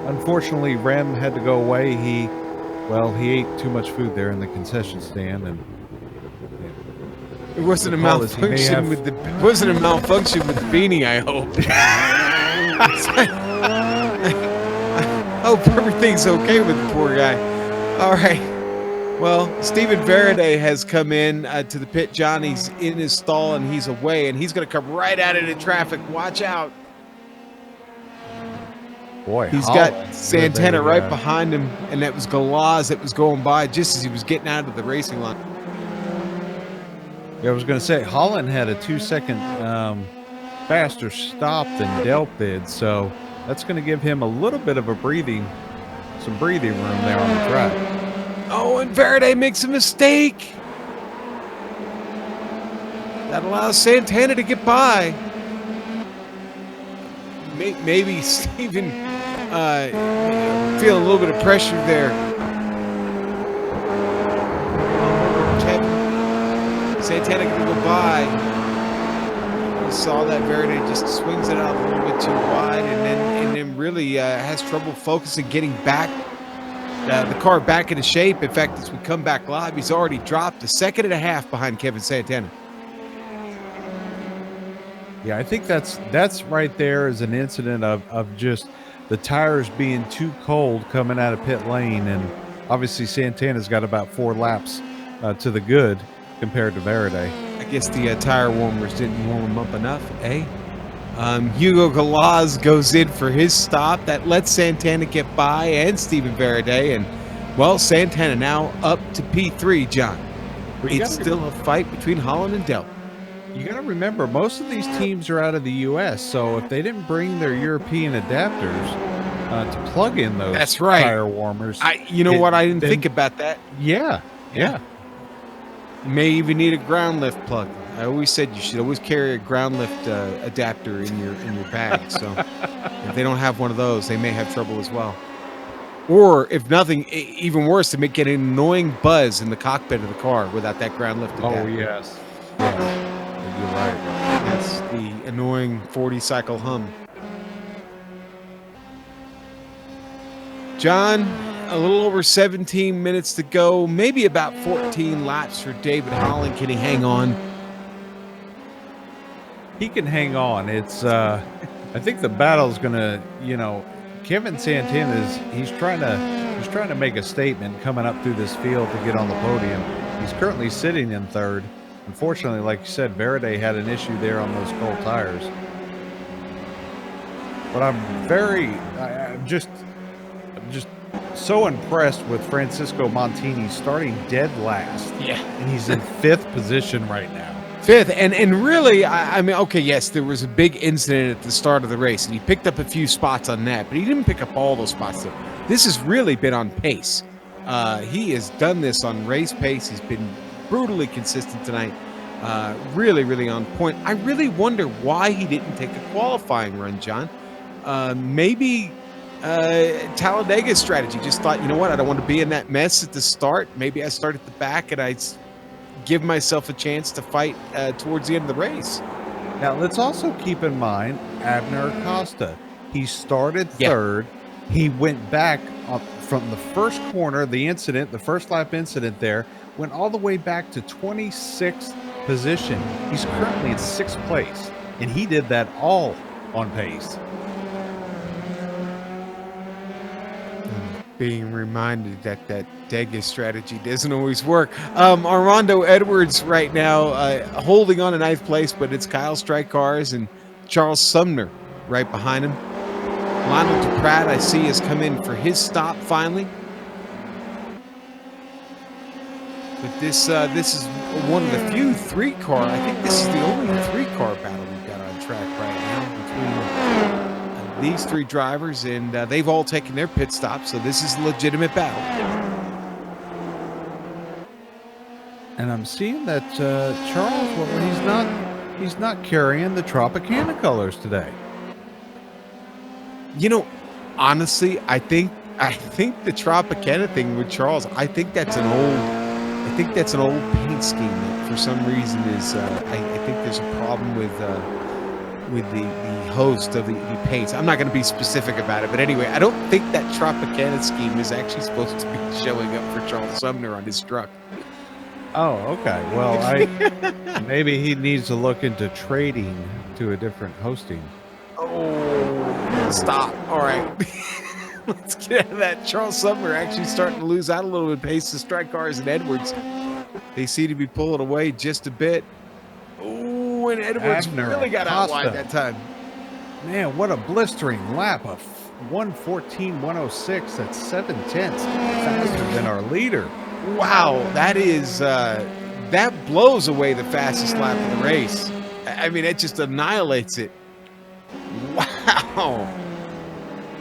unfortunately, Rem had to go away. He ate too much food there in the concession stand, and it wasn't a Apologies, he may malfunction have- with the beanie, I hope. I hope everything's okay with the poor guy. All right. Well, Stephen Varaday has come in to the pit. John, he's in his stall and he's away, and he's going to come right out into traffic. Watch out. boy, He's Holland, got Santana they, right behind him, and that was Galaz that was going by just as he was getting out of the racing line. Yeah, I was going to say, Holland had a 2-second faster stop than Delp did, so that's going to give him a little bit of some breathing room there on the track. Oh, and Varaday makes a mistake. That allows Santana to get by. Maybe Steven feeling a little bit of pressure there. Santana going to go by. You saw that Varaday just swings it out a little bit too wide, and then really has trouble focusing, getting back the car back into shape. In fact, as we come back live, he's already dropped a 1.5 seconds behind Kevin Santana. Yeah, I think that's right there is an incident of just the tires being too cold coming out of pit lane, and obviously Santana's got about 4 laps to the good compared to Varaday. I guess the tire warmers didn't warm him up enough, eh? Hugo Galaz goes in for his stop. That lets Santana get by and Steven Varaday. And, well, Santana now up to P3, John. It's still a fight between Holland and Delp. You got to remember, most of these teams are out of the U.S., so if they didn't bring their European adapters to plug in those That's right. tire warmers. You know what? I didn't think about that. Yeah. You may even need a ground lift plug. I always said you should always carry a ground lift adapter in your bag. So if they don't have one of those, they may have trouble as well. Or if nothing, even worse, they may get an annoying buzz in the cockpit of the car without that ground lift adapter. Oh, yes. Yeah, you're right. That's the annoying 40-cycle hum. John, a little over 17 minutes to go, maybe about 14 laps for David Holland. Can he hang on? He can hang on. It's I think the battle's gonna, Kevin Santana he's trying to make a statement coming up through this field to get on the podium. He's currently sitting in third. Unfortunately, like you said, Varaday had an issue there on those cold tires. But I'm just so impressed with Francisco Montini starting dead last. Yeah. And he's in 5th position right now. 5th, and really, I mean, okay, yes, there was a big incident at the start of the race, and he picked up a few spots on that, but he didn't pick up all those spots. This has really been on pace. He has done this on race pace. He's been brutally consistent tonight. Really, really on point. I really wonder why he didn't take a qualifying run, John. Maybe Talladega's strategy. Just thought, you know what, I don't want to be in that mess at the start. Maybe I start at the back and I give myself a chance to fight towards the end of the race. Now, let's also keep in mind Abner Acosta. He started third. He went back from the first corner, the first lap incident there, went all the way back to 26th position. He's currently in 6th place, and he did that all on pace. being reminded that that Degas strategy doesn't always work. Armando Edwards right now holding on to ninth place, but it's Kyle Strykars and Charles Sumner right behind him. Lionel DePratt, I see, has come in for his stop finally. But this is one of the few three-car. I think this is the only three-car battle we've got on track right now between these three drivers, and they've all taken their pit stops, so this is a legitimate battle. And I'm seeing that Charles, well, he's not carrying the Tropicana colors today. You know, honestly, I think the Tropicana thing with Charles, I think that's an old paint scheme that for some reason is I think there's a problem with the host of the paints. I'm not going to be specific about it, but anyway, I don't think that Tropicana scheme is actually supposed to be showing up for Charles Sumner on his truck. Oh, okay. Well, maybe he needs to look into trading to a different hosting. Oh, stop. All right. Let's get out of that. Charles Sumner actually starting to lose out a little bit pace to Strykars and Edwards. They seem to be pulling away just a bit. Oh, and Edwards really got out wide that time. Man, what a blistering lap of 1:14.106. That's 7/10 faster than our leader. Wow, that is that blows away the fastest lap of the race. I mean, it just annihilates it. Wow.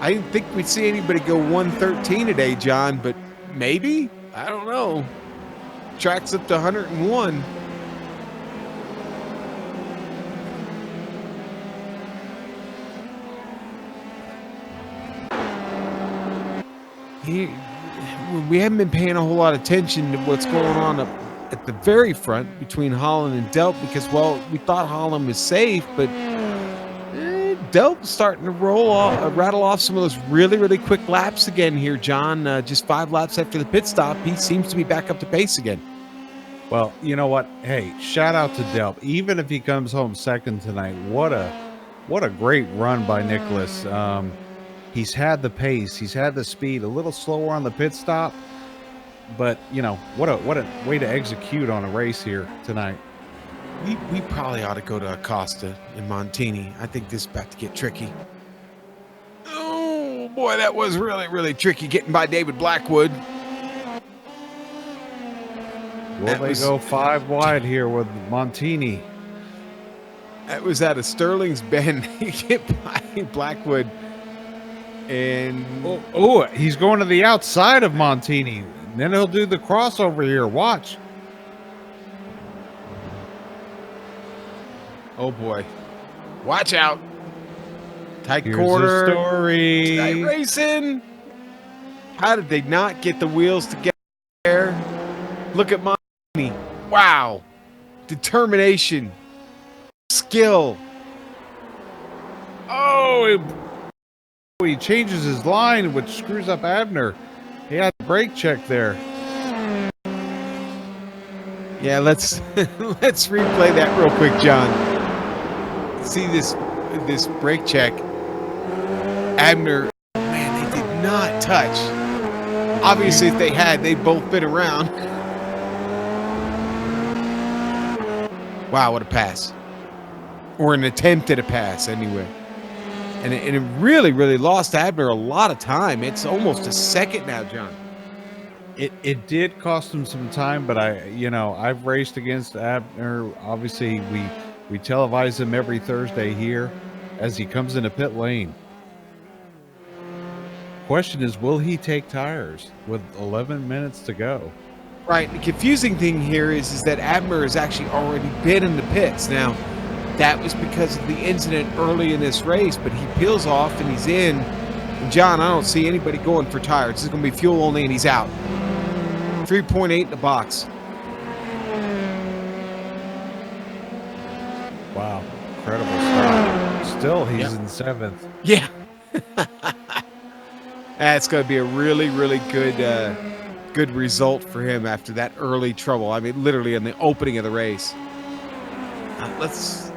I didn't think we'd see anybody go 1:13 today, John, but maybe? I don't know. Track's up to 101. We haven't been paying a whole lot of attention to what's going on up at the very front between Holland and Delp because, well, we thought Holland was safe, but Delp's starting to rattle off some of those really, really quick laps again here, John. Just 5 laps after the pit stop, he seems to be back up to pace again. Well, you know what? Hey, shout out to Delp. Even if he comes home second tonight, what a great run by Nicholas. He's had the pace, he's had the speed, a little slower on the pit stop, but you know what a way to execute on a race here tonight. We probably ought to go to Acosta and Montini. I think this is about to get tricky. Oh boy, that was really, really tricky getting by David Blackwood. Will they go 5 wide here with Montini? That was out of Sterling's Bend. You get by Blackwood. And oh, he's going to the outside of Montini. Then he'll do the crossover here. Watch. Oh boy. Watch out. Tight Here's quarter. The story. iRacing. How did they not get the wheels together? Look at Montini. Wow. Determination. Skill. Oh, he changes his line, which screws up Abner. He had a brake check there. Yeah, let's replay that real quick, John. See this brake check. Abner, man, they did not touch. Obviously, if they had, they'd both been around. Wow, what a pass. Or an attempt at a pass, anyway. And it really, really lost Abner a lot of time. It's almost a second now, John. It did cost him some time, but I've raced against Abner. Obviously, we televise him every Thursday here as he comes into pit lane. Question is, will he take tires with 11 minutes to go? Right. The confusing thing here is that Abner has actually already been in the pits. Now, that was because of the incident early in this race, but he peels off and he's in. And John, I don't see anybody going for tires. This is going to be fuel only, and he's out. 3.8 in the box. Wow. Incredible start. Still, he's in 7th. Yeah. That's going to be a really, really good result for him after that early trouble. I mean, literally in the opening of the race.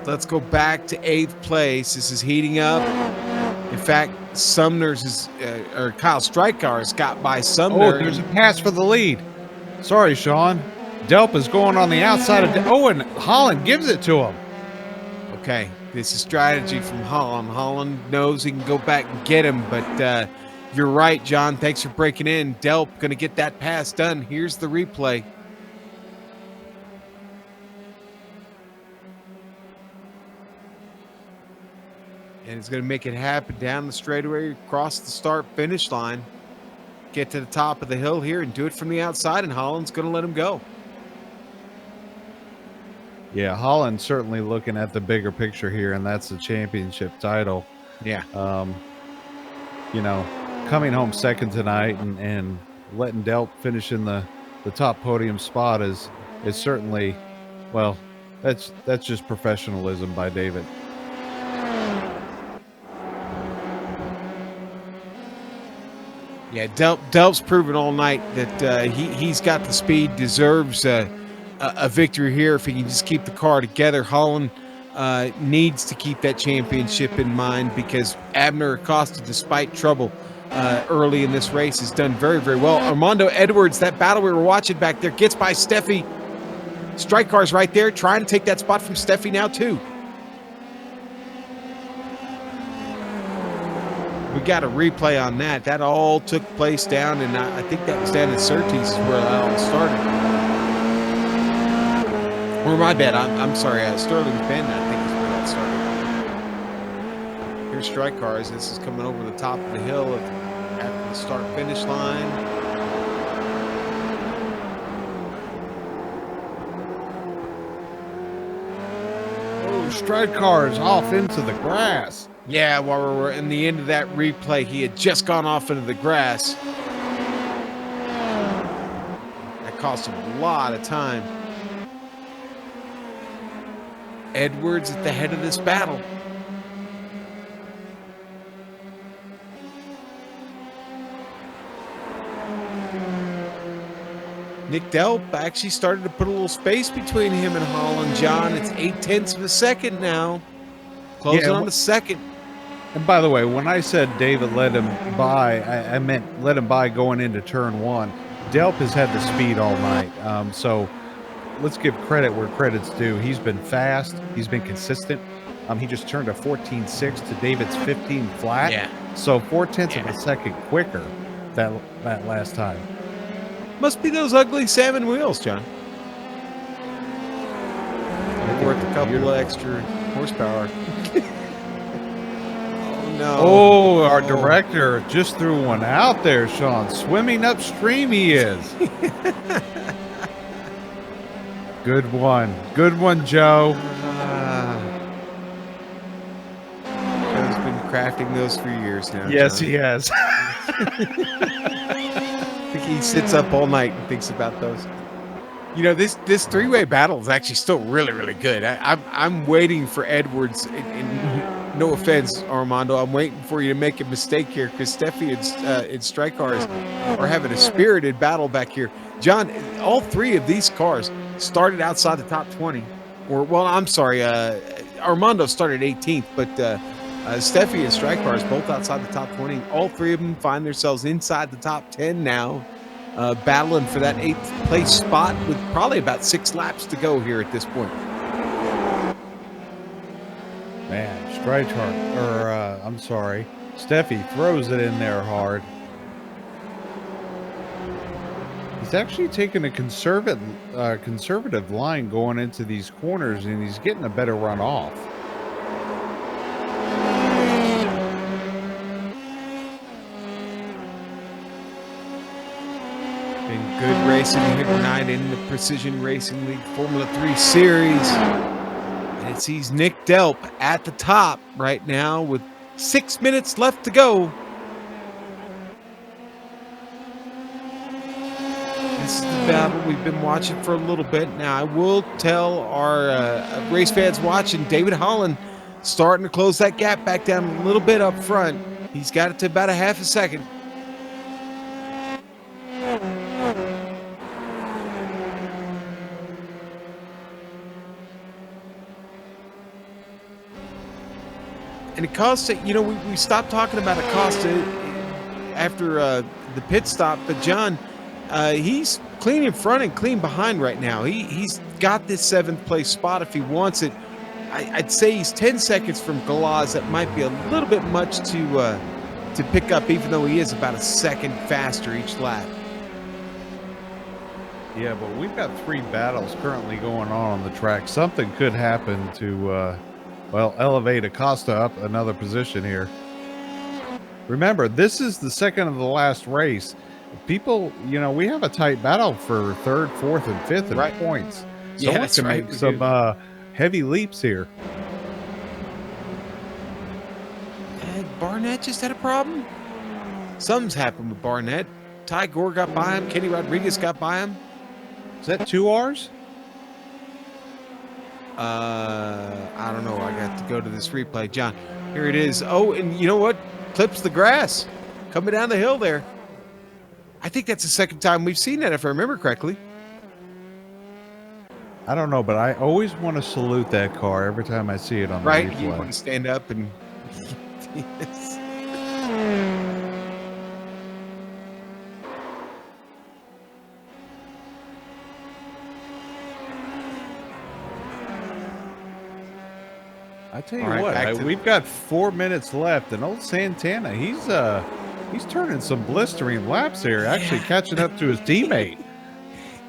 Let's go back to 8th place. This is heating up. In fact, Sumner's or Kyle Strykar's got by Oh, Sumner. there's a pass for the lead. Sorry, Sean. Delp is going on the outside of. And Holland gives it to him. Okay, this is strategy from Holland. Holland knows he can go back and get him, but you're right, John. Thanks for breaking in. Delp going to get that pass done. Here's the replay. And it's going to make it happen down the straightaway, across the start-finish line. Get to the top of the hill here and do it from the outside, and Holland's going to let him go. Yeah, Holland's certainly looking at the bigger picture here, and that's the championship title. Yeah. Coming home second tonight and letting Delp finish in the top podium spot is certainly, well, that's just professionalism by David. Yeah, Delp's proven all night that he's got the speed, deserves a victory here if he can just keep the car together. Holland needs to keep that championship in mind because Abner Acosta, despite trouble early in this race, has done very, very well. Armando Edwards, that battle we were watching back there, gets by Steffi. Strykar's right there trying to take that spot from Steffi now too. We got a replay on that. That all took place down, and I think that was down in Surtees is where that all started. Or my bad, I'm sorry, Sterling's Bend, I think is where that started. Here's Strykar's. This is coming over the top of the hill after the start-finish line. Oh, Strykar's off into the grass. Yeah, while we were in the end of that replay, he had just gone off into the grass. That cost him a lot of time. Edwards at the head of this battle. Nick Delp actually started to put a little space between him and Holland. John, it's 0.8 of a second now. Closing on the second. And by the way, when I said David let him by, I meant let him by going into turn one. Delp has had the speed all night. So let's give credit where credit's due. He's been fast. He's been consistent. He just turned a 14.6 to David's 15 flat. Yeah. So 0.4 of a second quicker that last time. Must be those ugly salmon wheels, John. Worth a couple of extra horsepower. No. Oh, our director just threw one out there, Sean. Swimming upstream he is. Good one. Good one, Joe. Joe's been crafting those for years now. Yes, John. he has. I think he sits up all night and thinks about those. You know, this three-way battle is actually still really, really good. I'm waiting for Edwards. And no offense, Armando, I'm waiting for you to make a mistake here because Steffi and Strykar's are having a spirited battle back here. John, all three of these cars started outside the top 20. Well, I'm sorry, Armando started 18th, but Steffi and Strykar's both outside the top 20. All three of them find themselves inside the top 10 now. Battling for that 8th place spot with probably about 6 laps to go here at this point. Man, Steffi throws it in there hard. He's actually taking a conservative line going into these corners, and he's getting a better run off. Been good racing here tonight in the Precision Racing League Formula 3 Series. And it sees Nick Delp at the top right now with 6 minutes left to go. This is the battle we've been watching for a little bit. Now, I will tell our race fans watching, David Holland starting to close that gap back down a little bit up front. He's got it to about a half a second. And Acosta, we stopped talking about Acosta after the pit stop, but John, he's clean in front and clean behind right now. He's got this 7th place spot if he wants it. I'd say he's 10 seconds from Galaz. That might be a little bit much to pick up, even though he is about a second faster each lap. Yeah, but we've got 3 battles currently going on the track. Something could happen to, elevate Acosta up another position here. Remember, this is the second of the last race. People, we have a tight battle for 3rd, 4th, and 5th in points. Someone can make some heavy leaps here. Barnett just had a problem? Something's happened with Barnett. Ty Gore got by him. Kenny Rodriguez got by him. Is that 2 R's? I don't know. I got to go to this replay. John, here it is. Oh, and you know what? Clips the grass. Coming down the hill there. I think that's the second time we've seen that, if I remember correctly. I don't know, but I always want to salute that car every time I see it on the replay. You want to stand up and... Yes. I tell you what, we've got 4 minutes left, and old Santana, he's turning some blistering laps here, actually catching up to his teammate.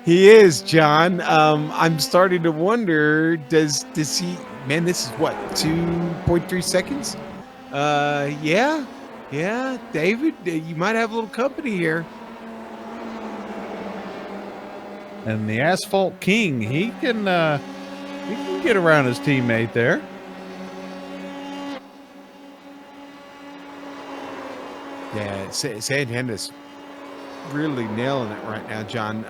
He is, John. I'm starting to wonder, does he... Man, this is what, 2.3 seconds? Yeah, David, you might have a little company here. And the Asphalt King, he can get around his teammate there. Yeah, Santana's really nailing it right now, John.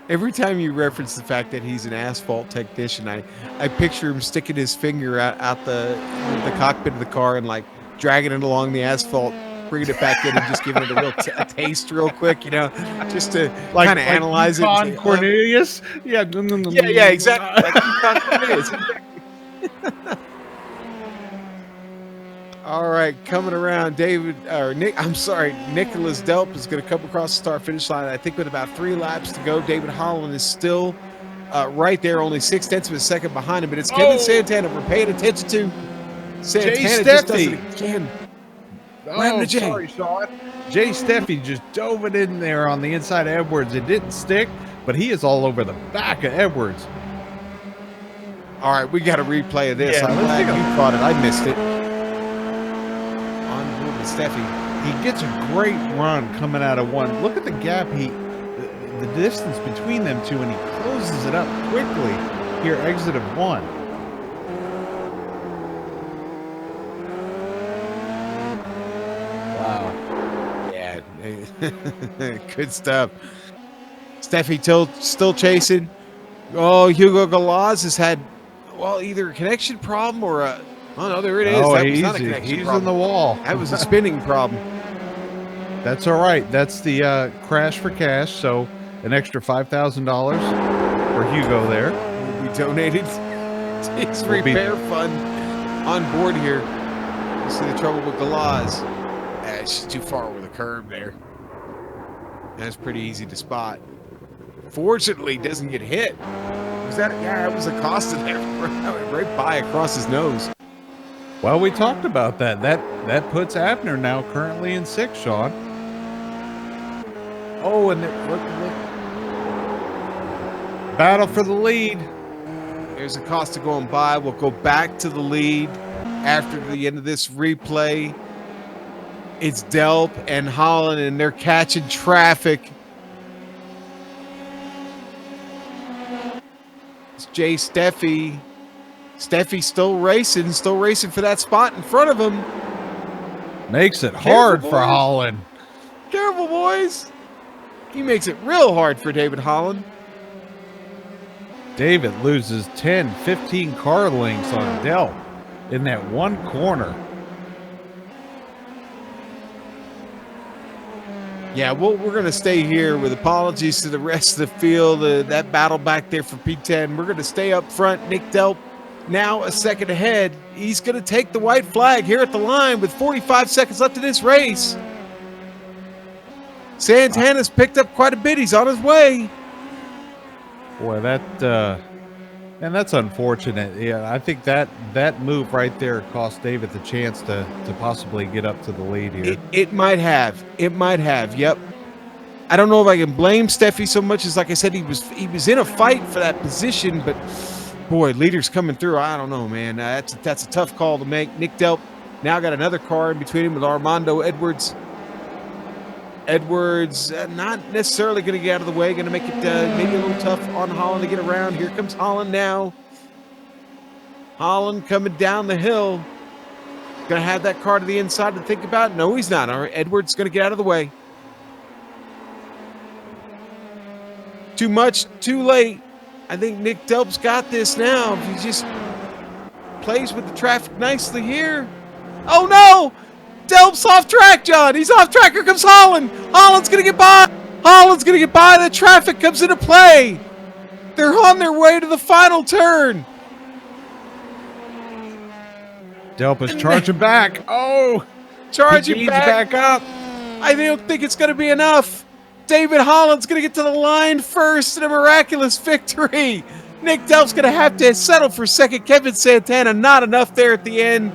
Every time you reference the fact that he's an asphalt technician, I picture him sticking his finger out the cockpit of the car and like dragging it along the asphalt, bringing it back in and just giving it a real a taste real quick, just to kind of analyze Yukon it. Cornelius? Yeah, exactly. Like Yukon Cornelius. All right, coming around, Nicholas Delp is going to come across the start-finish line, I think, with about 3 laps to go. David Holland is still right there, only 0.6 of a second behind him, but it's Kevin Santana we're paying attention to. Santana just does it again. Sorry, Sean. Jay Steffi just dove it in there on the inside of Edwards. It didn't stick, but he is all over the back of Edwards. All right, we got a replay of this. Yeah, I'm glad you caught it. I missed it. Steffi. He gets a great run coming out of 1. Look at the gap the distance between them 2, and he closes it up quickly here, exit of 1. Wow. Yeah. Good stuff. Steffi still chasing. Oh, Hugo Galaz has had, either a connection problem or a... Oh, no, there it is. Oh, that was not a connection he's problem. in the wall. That was a spinning problem. That's all right. That's the crash for cash. So an extra $5,000 for Hugo there. Will be donated to his repair fund on board here. You see the trouble with Galaz. She's too far over the curb there. That's pretty easy to spot. Fortunately, doesn't get hit. Was that? Yeah, it was Acosta there, right by across his nose. Well, we talked about that. That puts Abner now currently in 6th, Sean. Oh, and look. Battle for the lead. There's Acosta going by. We'll go back to the lead after the end of this replay. It's Delp and Holland, and they're catching traffic. It's Jay Steffi. Steffi's still racing for that spot in front of him. Makes it hard for Holland. Careful, boys. He makes it real hard for David Holland. David loses 10, 15 car lengths on Delp in that 1 corner. Yeah, we're going to stay here with apologies to the rest of the field. That battle back there for P10. We're going to stay up front. Nick Delp now a second ahead. He's going to take the white flag here at the line with 45 seconds left in this race. Santana's picked up quite a bit. He's on his way. Boy, and that's unfortunate. Yeah, I think that move right there cost David the chance to possibly get up to the lead here. It might have. It might have. Yep. I don't know if I can blame Steffi so much as, like I said, he was in a fight for that position, but boy, leaders coming through. I don't know, man. That's a tough call to make. Nick Delp now got another car in between him with Armando Edwards. Edwards not necessarily going to get out of the way, going to make it maybe a little tough on Holland to get around. Here comes Holland now. Holland coming down the hill. Going to have that car to the inside to think about. No, he's not. All right, Edwards going to get out of the way. Too much, too late. I think Nick Delp's got this now. If he just plays with the traffic nicely here. Oh, no! Delp's off track, John. He's off track. Here comes Holland. Holland's going to get by. Holland's going to get by. The traffic comes into play. They're on their way to the final turn. Delp is charging back. Oh, charging back up. I don't think it's going to be enough. David Holland's going to get to the line first in a miraculous victory. Nick Delp's going to have to settle for second. Kevin Santana, not enough there at the end.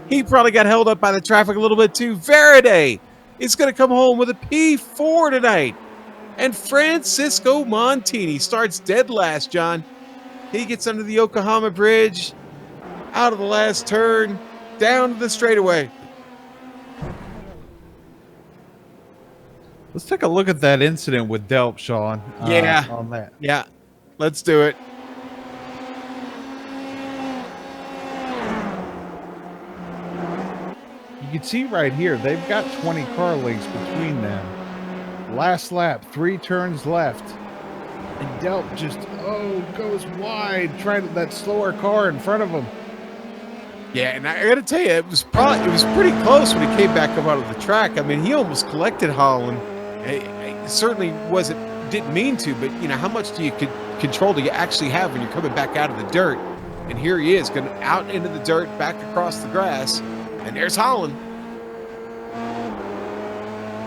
He probably got held up by the traffic a little bit too. Verde is going to come home with a P4 tonight. And Francisco Montini starts dead last, John. He gets under the Yokohama Bridge, out of the last turn, down to the straightaway. Let's take a look at that incident with Delp, Sean. Yeah. On that. Yeah. Let's do it. You can see right here, they've got 20 car lengths between them. Last lap, 3 turns left. And Delp just, goes wide, trying to that slower car in front of him. Yeah, and I got to tell you, it was pretty close when he came back up out of the track. I mean, he almost collected Holland. It certainly didn't mean to, but you know, how much control do you actually have when you're coming back out of the dirt? And here he is, going out into the dirt, back across the grass, and there's Holland.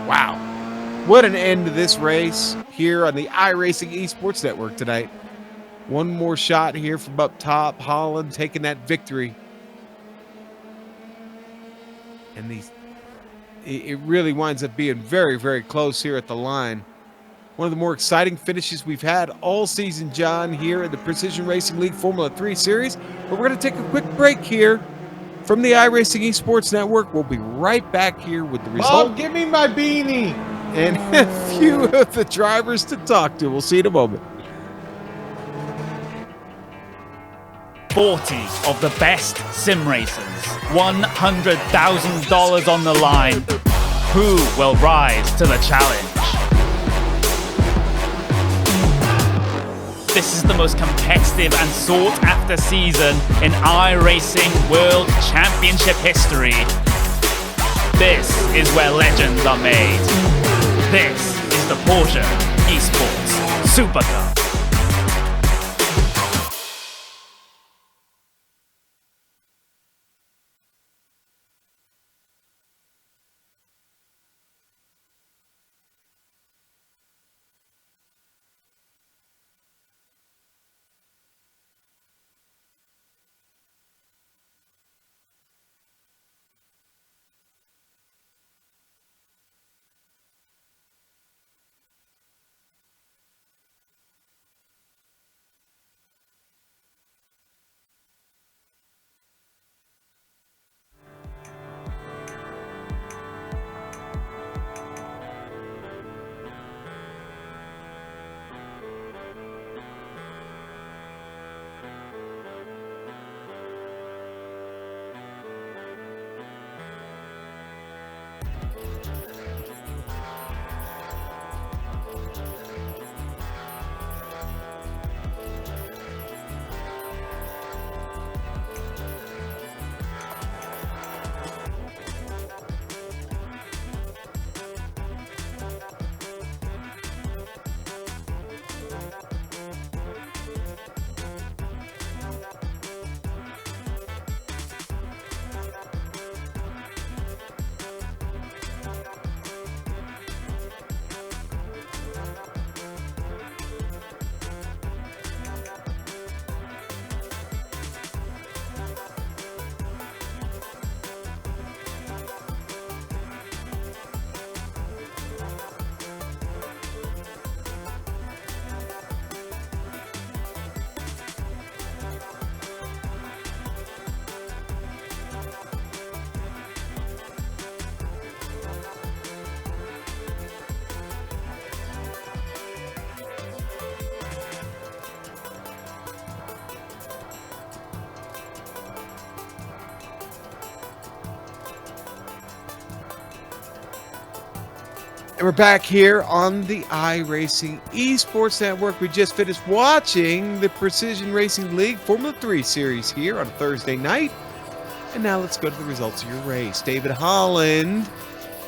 Wow, what an end to this race here on the iRacing Esports Network tonight. One more shot here from up top. Holland taking that victory. And it really winds up being very, very close here at the line. One of the more exciting finishes we've had all season, John, here in the Precision Racing League Formula 3 Series. But we're going to take a quick break here from the iRacing Esports Network. We'll be right back here with the result. Bob, give me my beanie! And a few of the drivers to talk to. We'll see you in a moment. 40 of the best sim racers, $100,000 on the line. Who will rise to the challenge? This is the most competitive and sought-after season in iRacing World Championship history. This is where legends are made. This is the Porsche Esports Super Cup. And we're back here on the iRacing Esports Network. We just finished watching the Precision Racing League Formula 3 series here on Thursday night. And now let's go to the results of your race. David Holland,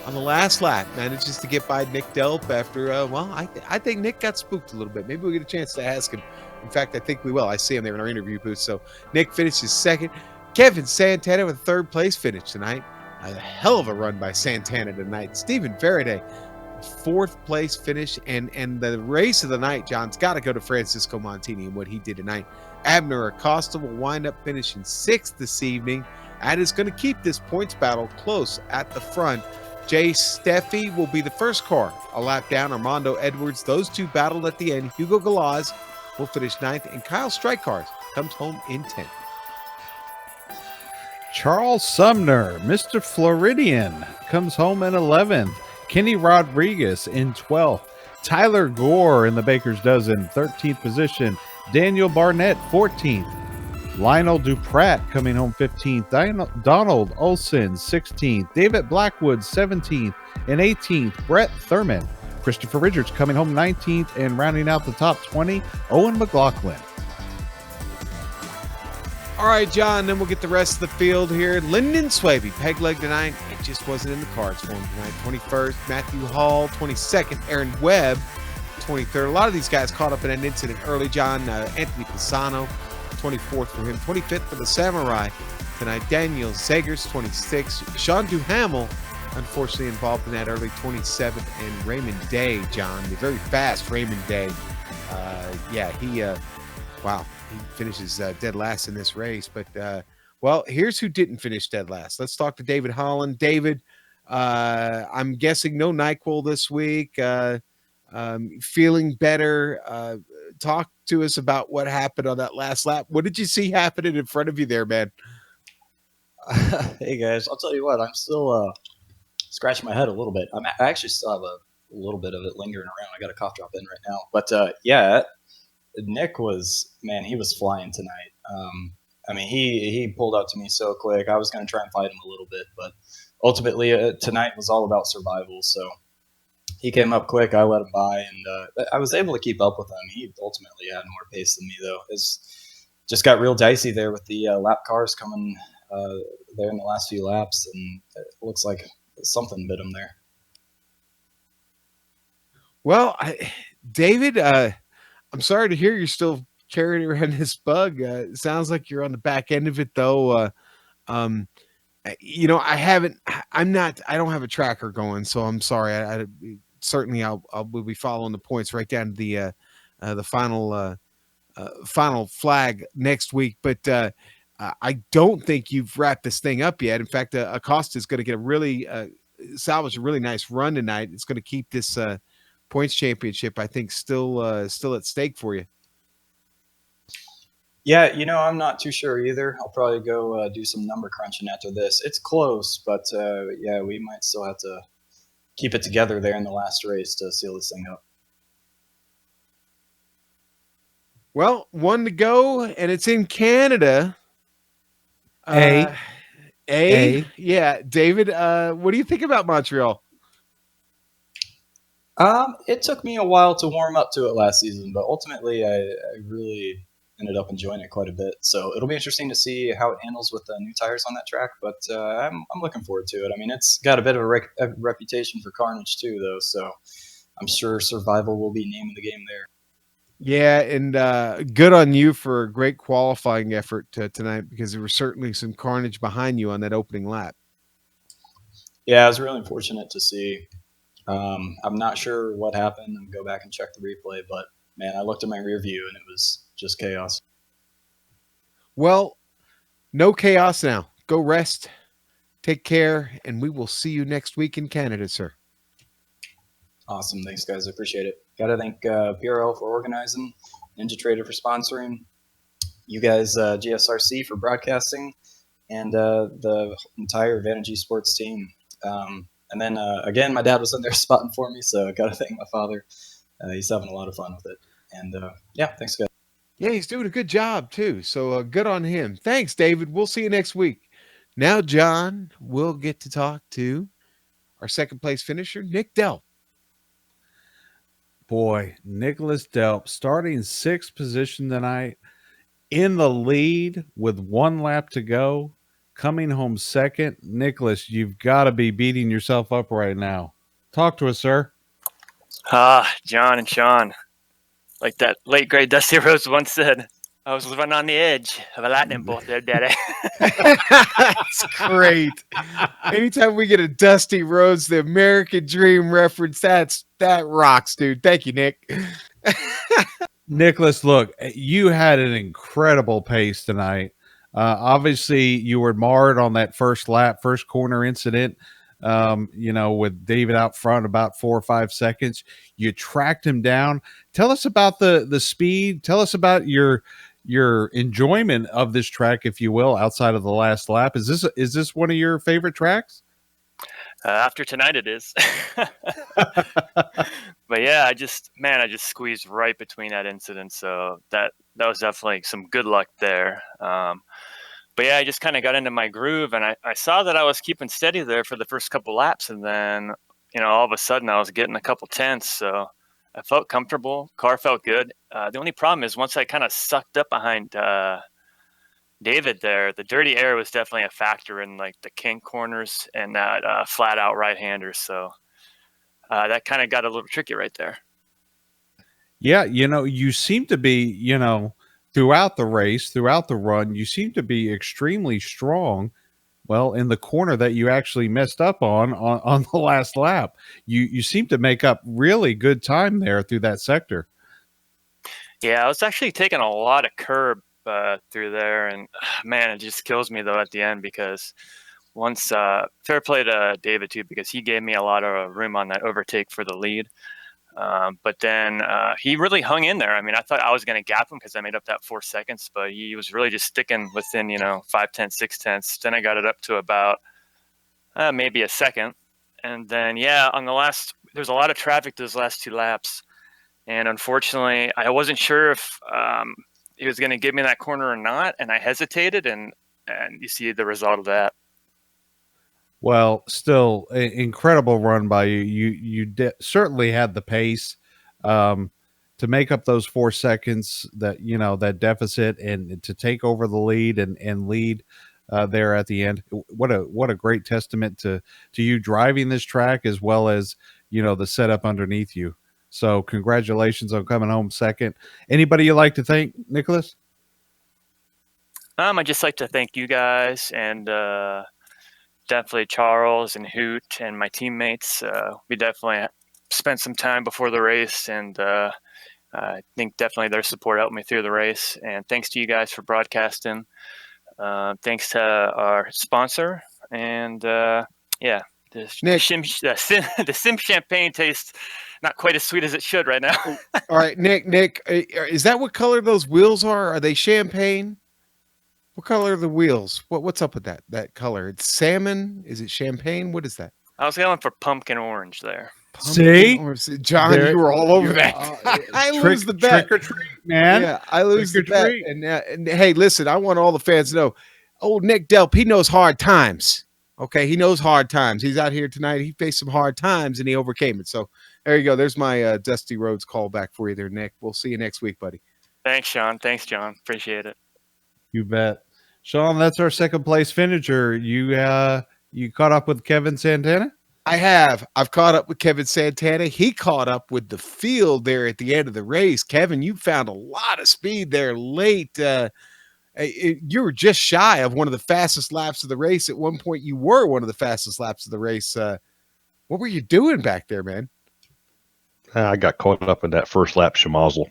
on the last lap, manages to get by Nick Delp after, I think Nick got spooked a little bit. Maybe we'll get a chance to ask him. In fact, I think we will. I see him there in our interview booth. So Nick finishes second. Kevin Santana with a third place finish tonight. A hell of a run by Santana tonight. Stephen Faraday, fourth place finish, and the race of the night, John's got to go to Francisco Montini and what he did tonight. Abner Acosta will wind up finishing sixth this evening. That is going to keep this points battle close at the front. Jay Steffi will be the first car a lap down. Armando Edwards, those two battled at the end. Hugo Galaz will finish ninth, and Kyle Strikecars comes home in 10th. Charles Sumner, Mr. Floridian, comes home in 11th. Kenny Rodriguez in 12th. Tyler Gore in the Baker's Dozen, 13th position. Daniel Barnett, 14th. Lionel Duprat coming home 15th. Donald Olson, 16th. David Blackwood, 17th. And 18th, Brett Thurman. Christopher Richards coming home 19th. And rounding out the top 20, Owen McLaughlin. All right, John, then we'll get the rest of the field here. Lyndon Swaby, peg leg tonight. It just wasn't in the cards for him tonight. 21st, Matthew Hall. 22nd, Aaron Webb. 23rd. A lot of these guys caught up in an incident early, John. Anthony Pisano, 24th for him. 25th for the Samurai tonight. Daniel Zegers, 26th. Sean Duhamel, unfortunately involved in that early, 27th. And Raymond Day, John, the very fast Raymond Day. Wow. He finishes dead last in this race. But, here's who didn't finish dead last. Let's talk to David Holland. David, I'm guessing no NyQuil this week. Feeling better. Talk to us about what happened on that last lap. What did you see happening in front of you there, man? Hey, guys. I'll tell you what. I'm still scratching my head a little bit. I actually still have a little bit of it lingering around. I got a cough drop in right now. But, Nick he was flying tonight. He pulled up to me so quick. I was going to try and fight him a little bit, but ultimately tonight was all about survival. So he came up quick. I let him by, and I was able to keep up with him. He ultimately had more pace than me, though. It's just got real dicey there with the lap cars coming there in the last few laps, and it looks like something bit him there. Well, David, I'm sorry to hear you're still carrying around this bug. It sounds like you're on the back end of it, though. I don't have a tracker going, so I'm sorry. We'll be following the points right down to the final flag next week. But I don't think you've wrapped this thing up yet. In fact, Acosta is going to get salvage a really nice run tonight. It's going to keep this points championship, I think, still at stake for you. Yeah, I'm not too sure either. I'll probably go do some number crunching after this. It's close, but we might still have to keep it together there in the last race to seal this thing up. Well, one to go, and it's in Canada. A. Yeah, David, what do you think about Montreal? It took me a while to warm up to it last season, but ultimately I really ended up enjoying it quite a bit. So it'll be interesting to see how it handles with the new tires on that track, but I'm looking forward to it. It's got a bit of a reputation for carnage too, though, so I'm sure survival will be name of the game there. Yeah, and good on you for a great qualifying effort tonight, because there was certainly some carnage behind you on that opening lap. Yeah, I was really fortunate to see. I'm not sure what happened. I'll go back and check the replay, but man, I looked at my rear view and it was just chaos. Well, no chaos now. Go rest, take care, and we will see you next week in Canada, sir. Awesome. Thanks, guys. I appreciate it. Got to thank PRL for organizing, NinjaTrader for sponsoring, you guys, GSRC for broadcasting, and the entire Vantage Sports team. And then, again, my dad was in there spotting for me, so I got to thank my father. He's having a lot of fun with it. And, thanks, guys. Yeah, he's doing a good job, too. So good on him. Thanks, David. We'll see you next week. Now, John, we'll get to talk to our second-place finisher, Nick Delp. Boy, Nicholas Delp starting 6th position tonight, in the lead with 1 lap to go, coming home second. Nicholas, you've got to be beating yourself up right now. Talk to us, sir. John and Sean, like that late great Dusty Rhodes once said, I was living on the edge of a lightning bolt there, Daddy. That's great. Anytime we get a Dusty Rhodes, the American Dream reference, that rocks, dude. Thank you, Nick. Nicholas, look, you had an incredible pace tonight. Obviously, you were marred on that first lap, first corner incident, with David out front about 4 or 5 seconds. You tracked him down. Tell us about the speed. Tell us about your enjoyment of this track, if you will, outside of the last lap. Is this one of your favorite tracks? After tonight, it is. But yeah, I just squeezed right between that incident. So that was definitely some good luck there. But yeah, I just kind of got into my groove, and I saw that I was keeping steady there for the first couple laps, and then all of a sudden I was getting a couple tenths. So I felt comfortable. Car felt good. The only problem is once I kind of sucked up behind David there, the dirty air was definitely a factor in like the kink corners and that flat out right-hander. So that kind of got a little tricky right there. Yeah, you seem to be, throughout the race, throughout the run, you seem to be extremely strong. Well, in the corner that you actually messed up on the last lap, you seem to make up really good time there through that sector. Yeah, I was actually taking a lot of curb through there, and man, it just kills me though at the end because once fair play to David too, because he gave me a lot of room on that overtake for the lead. But then he really hung in there. I mean, I thought I was going to gap him because I made up that 4 seconds, but he was really just sticking within, 5 tenths, 6 tenths. Then I got it up to about maybe a second. And then, yeah, there's a lot of traffic those last 2 laps. And unfortunately, I wasn't sure if he was going to give me that corner or not. And I hesitated, and you see the result of that. Well, still incredible run by you. You certainly had the pace to make up those 4 seconds that deficit and to take over the lead and lead there at the end. What a great testament to you driving this track as well as the setup underneath you. So congratulations on coming home second. Anybody you like to thank, Nicholas? I'd just like to thank you guys and definitely Charles and Hoot and my teammates. We definitely spent some time before the race, and I think definitely their support helped me through the race. And thanks to you guys for broadcasting. Thanks to our sponsor, and the Sim champagne tastes not quite as sweet as it should right now. All right, Nick, is that what color those wheels are? Are they champagne? What color are the wheels? What's up with that color? It's salmon. Is it champagne? What is that? I was going for pumpkin orange there. See, John, you were all over that. I lose the bet. Trick or treat, man. Yeah, I lose the bet. And hey, listen, I want all the fans to know, old Nick Delp, he knows hard times. Okay, he knows hard times. He's out here tonight. He faced some hard times, and he overcame it. So there you go. There's my Dusty Rhodes call back for you there, Nick. We'll see you next week, buddy. Thanks, Sean. Thanks, John. Appreciate it. You bet. Sean, that's our second place finisher. You caught up with Kevin Santana? I have. I've caught up with Kevin Santana. He caught up with the field there at the end of the race. Kevin, you found a lot of speed there late. You were just shy of one of the fastest laps of the race. At one point, you were one of the fastest laps of the race. What were you doing back there, man? I got caught up in that first lap schmozzle.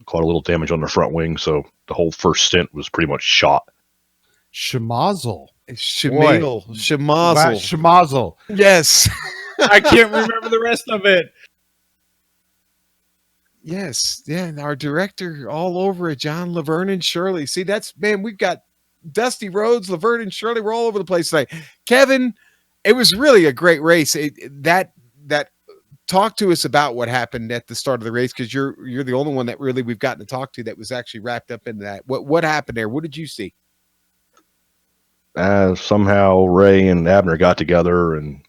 Caught a little damage on the front wing, so the whole first stint was pretty much shot. Schmozzle. Schmozzle. Yes. I can't remember the rest of it. Yes. Yeah. And our director all over it, John, Laverne, and Shirley. See, we've got Dusty Rhodes, Laverne, and Shirley. We're all over the place tonight. Kevin, it was really a great race. That talk to us about what happened at the start of the race, because you're the only one that really we've gotten to talk to that was actually wrapped up into that. What happened there? What did you see? Somehow Ray and Abner got together and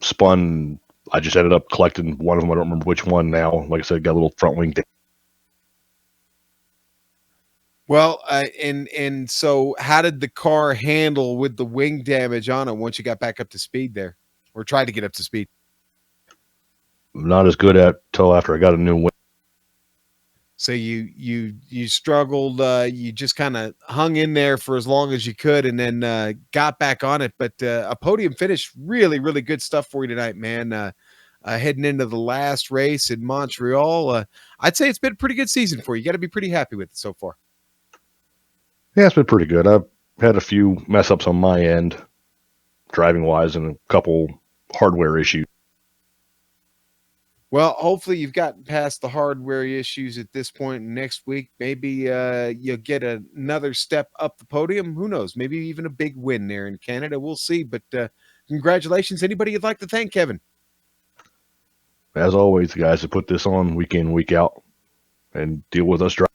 spun I just ended up collecting one of them. I don't remember which one now. Like I said, got a little front wing. Well, and so how did the car handle with the wing damage on it once you got back up to speed there, or tried to get up to speed? Not as good at till after I got a new wing. So you struggled. You just kind of hung in there for as long as you could, and then got back on it. But a podium finish, really, really good stuff for you tonight, man. Heading into the last race in Montreal, I'd say it's been a pretty good season for you. You got to be pretty happy with it so far. Yeah, it's been pretty good. I've had a few mess ups on my end, driving wise, and a couple hardware issues. Well, hopefully you've gotten past the hardware issues at this point. Next week, maybe you'll get another step up the podium. Who knows? Maybe even a big win there in Canada. We'll see. But congratulations. Anybody you'd like to thank, Kevin? As always, the guys that put this on week in, week out, and deal with us driving.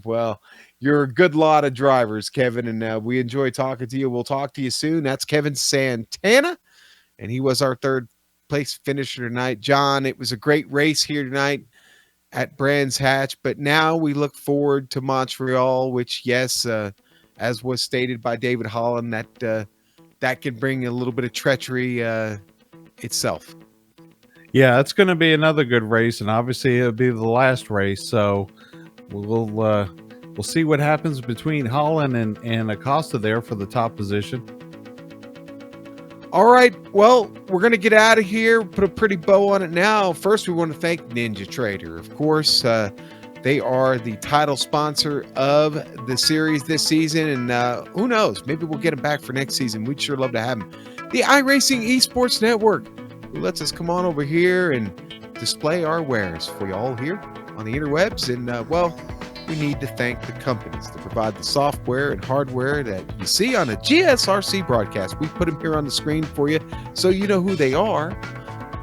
Well, you're a good lot of drivers, Kevin, and we enjoy talking to you. We'll talk to you soon. That's Kevin Santana, and he was our third place finisher tonight. John, it was a great race here tonight at Brands Hatch, but now we look forward to Montreal, which, yes, as was stated by David Holland, that can bring a little bit of treachery itself. Yeah, it's going to be another good race, and obviously it'll be the last race. So we'll see what happens between Holland and Acosta there for the top position. All right, well, we're going to get out of here, put a pretty bow on it now. First, we want to thank NinjaTrader. Of course, they are the title sponsor of the series this season, and who knows, maybe we'll get them back for next season. We'd sure love to have them. The iRacing Esports Network, who lets us come on over here and display our wares for you all here on the interwebs. And, well, we need to thank the companies that provide the software and hardware that you see on a GSRC broadcast. We put them here on the screen for you so you know who they are.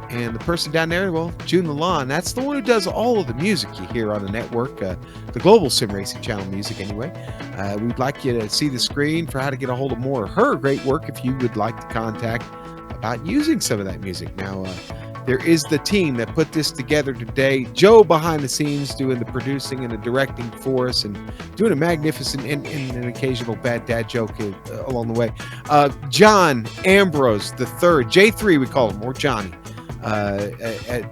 And the person down there, well, June Lalonde, that's the one who does all of the music you hear on the network, the Global SimRacing Channel music anyway. We'd like you to see the screen for how to get a hold of more of her great work if you would like to contact about using some of that music. Now, there is the team that put this together today. Joe behind the scenes doing the producing and the directing for us and doing a magnificent and an occasional bad dad joke along the way. John Ambrose the third, J3 we call him, or Johnny,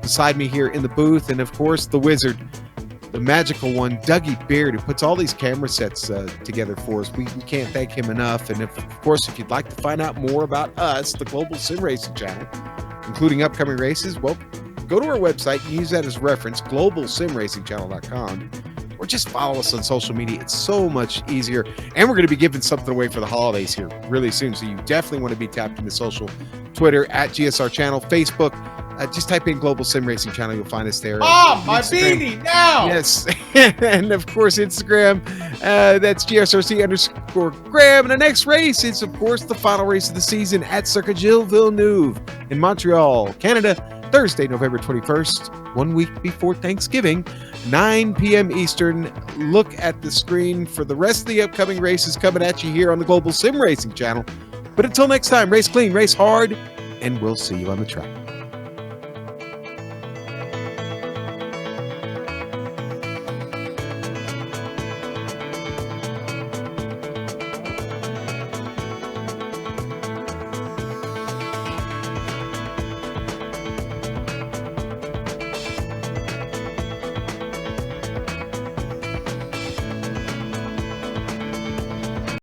beside me here in the booth. And of course, the wizard, the magical one, Dougie Beard, who puts all these camera sets together for us. We can't thank him enough. And of course, if you'd like to find out more about us, the Global SimRacing Channel, including upcoming races, well, go to our website and use that as reference, globalsimracingchannel.com, or just follow us on social media. It's so much easier. And we're going to be giving something away for the holidays here really soon, so you definitely want to be tapped into social. Twitter at GSR Channel, Facebook, just type in Global Sim Racing Channel. You'll find us there. My beanie now. Yes. And of course, Instagram, that's GSRC_Graham. And the next race is, of course, the final race of the season at Circuit Gilles Villeneuve in Montreal, Canada, Thursday, November 21st, 1 week before Thanksgiving, 9 p.m. Eastern. Look at the screen for the rest of the upcoming races coming at you here on the Global Sim Racing Channel. But until next time, race clean, race hard, and we'll see you on the track.